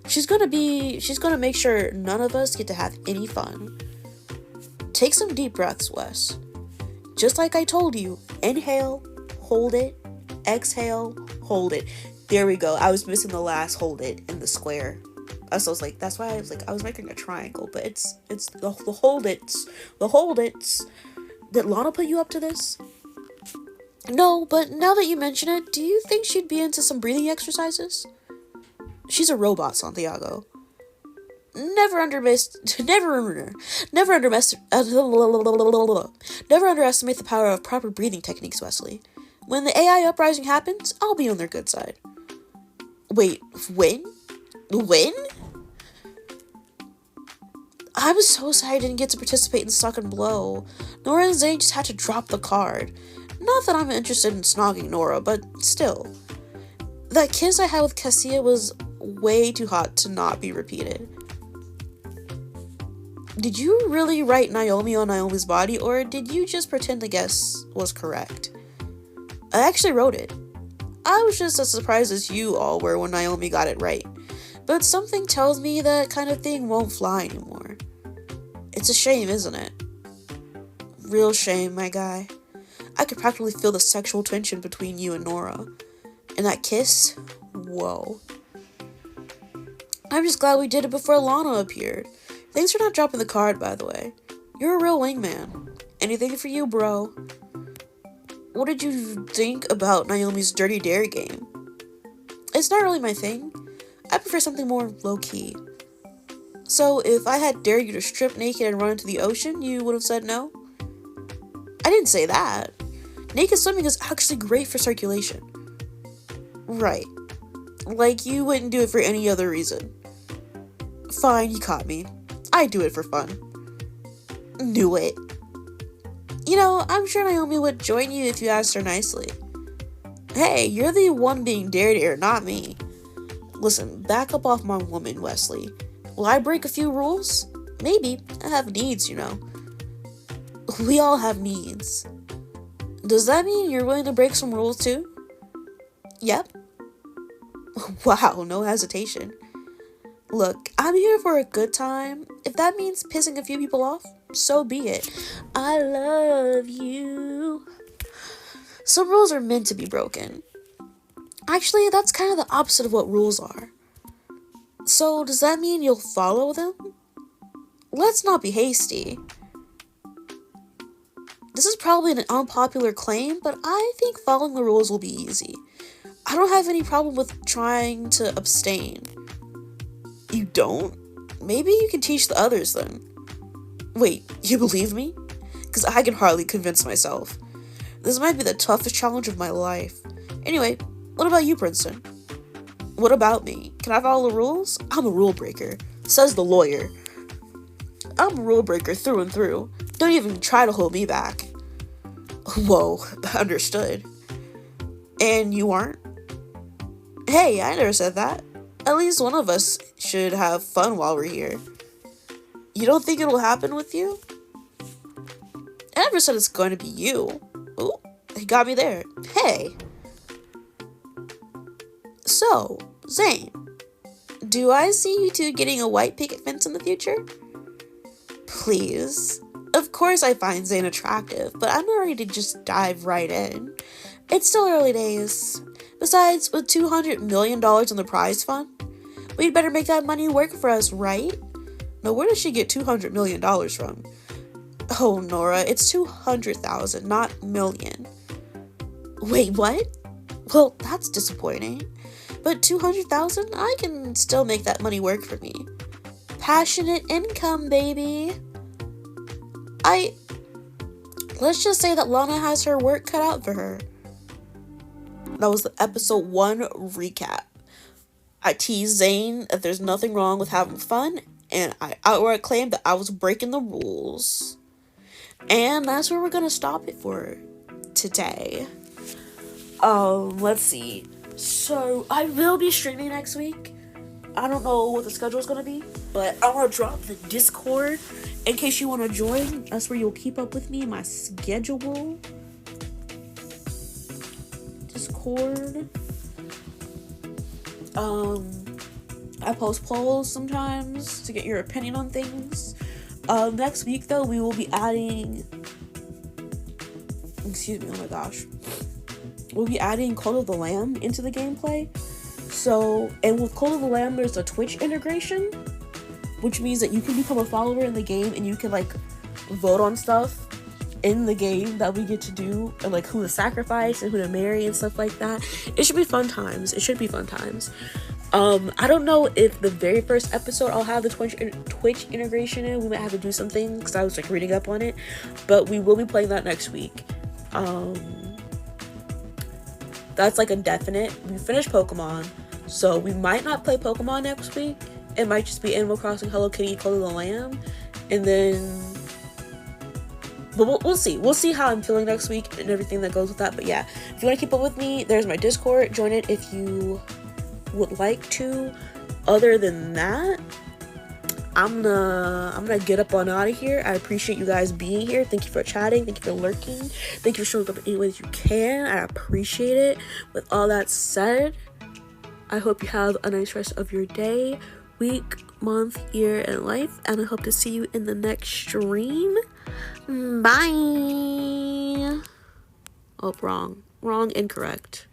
She's gonna make sure none of us get to have any fun. Take some deep breaths, Wes. Just like I told you, inhale, hold it, exhale, hold it. There we go. I was missing the last hold it in the square. So I was like, that's why I was making a triangle, but it's the hold it's. The hold it's. Did Lana put you up to this? No, but now that you mention it, do you think she'd be into some breathing exercises? She's a robot, Santiago. Never underestimate the power of proper breathing techniques, Wesley. When the AI uprising happens, I'll be on their good side. Wait, when? When? I was so sad I didn't get to participate in Suck and Blow. Nora and Zane just had to drop the card. Not that I'm interested in snogging Nora, but still. That kiss I had with Cassia was way too hot to not be repeated. Did you really write Naomi on Naomi's body, or did you just pretend the guess was correct? I actually wrote it. I was just as surprised as you all were when Naomi got it right. But something tells me that kind of thing won't fly anymore. It's a shame, isn't it? Real shame, my guy. I could practically feel the sexual tension between you and Nora. And that kiss? Whoa. I'm just glad we did it before Lana appeared. Thanks for not dropping the card, by the way. You're a real wingman. Anything for you, bro. What did you think about Naomi's Dirty Dairy game? It's not really my thing. I prefer something more low-key. So, if I had dared you to strip naked and run into the ocean, you would have said no? I didn't say that. Naked swimming is actually great for circulation. Right. Like you wouldn't do it for any other reason. Fine, you caught me. I do it for fun. Knew it. You know, I'm sure Naomi would join you if you asked her nicely. Hey, you're the one being dared here, not me. Listen, back up off my woman, Wesley. Will I break a few rules? Maybe. I have needs, you know. We all have needs. Does that mean you're willing to break some rules too? Yep. Wow, no hesitation. Look, I'm here for a good time. If that means pissing a few people off, so be it. I love you. Some rules are meant to be broken. Actually, that's kind of the opposite of what rules are. So, does that mean you'll follow them? Let's not be hasty. This is probably an unpopular claim, but I think following the rules will be easy. I don't have any problem with trying to abstain. You don't? Maybe you can teach the others then. Wait, you believe me? Because I can hardly convince myself. This might be the toughest challenge of my life. Anyway, what about you, Princeton? What about me? Can I follow the rules? I'm a rule breaker, says the lawyer. I'm a rule breaker through and through. Don't even try to hold me back. Whoa, understood. And you aren't? Hey, I never said that. At least one of us should have fun while we're here. You don't think it'll happen with you? I never said it's going to be you. Ooh, he got me there. Hey. So, Zane, do I see you two getting a white picket fence in the future? Please. Of course I find Zane attractive, but I'm not ready to just dive right in. It's still early days. Besides, with $200 million in the prize fund, we'd better make that money work for us, right? Now, where does she get $200 million from? Oh, Nora, it's 200,000, not million. Wait, what? Well, that's disappointing. But 200,000, I can still make that money work for me. Passionate income, baby. Let's just say that Lana has her work cut out for her. That was the episode 1 recap. I teased Zayn that there's nothing wrong with having fun, and I outright claimed that I was breaking the rules. And that's where we're gonna stop it for today. Let's see. So, I will be streaming next week. I don't know what the schedule is gonna be, but I want to drop the Discord in case you want to join. That's where you'll keep up with me, my schedule. Discord. I post polls sometimes to get your opinion on things. Next week though, we will be adding, we'll be adding Cult of the Lamb into the gameplay. So, and with Cult of the Lamb, there's a Twitch integration, which means that you can become a follower in the game and you can like vote on stuff in the game that we get to do, and like who to sacrifice and who to marry and stuff like that. It should be fun times. I don't know if the very first episode I'll have the Twitch integration in. We might have to do something because I was like reading up on it, but we will be playing that next week. That's like a definite. We finished Pokemon, so we might not play Pokemon next week. It might just be Animal Crossing, Hello Kitty, Cult of the Lamb, and then, but we'll see. We'll see how I'm feeling next week and everything that goes with that. But yeah, if you want to keep up with me, there's my Discord. Join it if you would like to. Other than that, I'm gonna get up on out of here. I appreciate you guys being here. Thank you for chatting. Thank you for lurking. Thank you for showing up in any ways you can. I appreciate it. With all that said, I hope you have a nice rest of your day, week, month, year, and life. And I hope to see you in the next stream. Bye. Oh, wrong. Incorrect.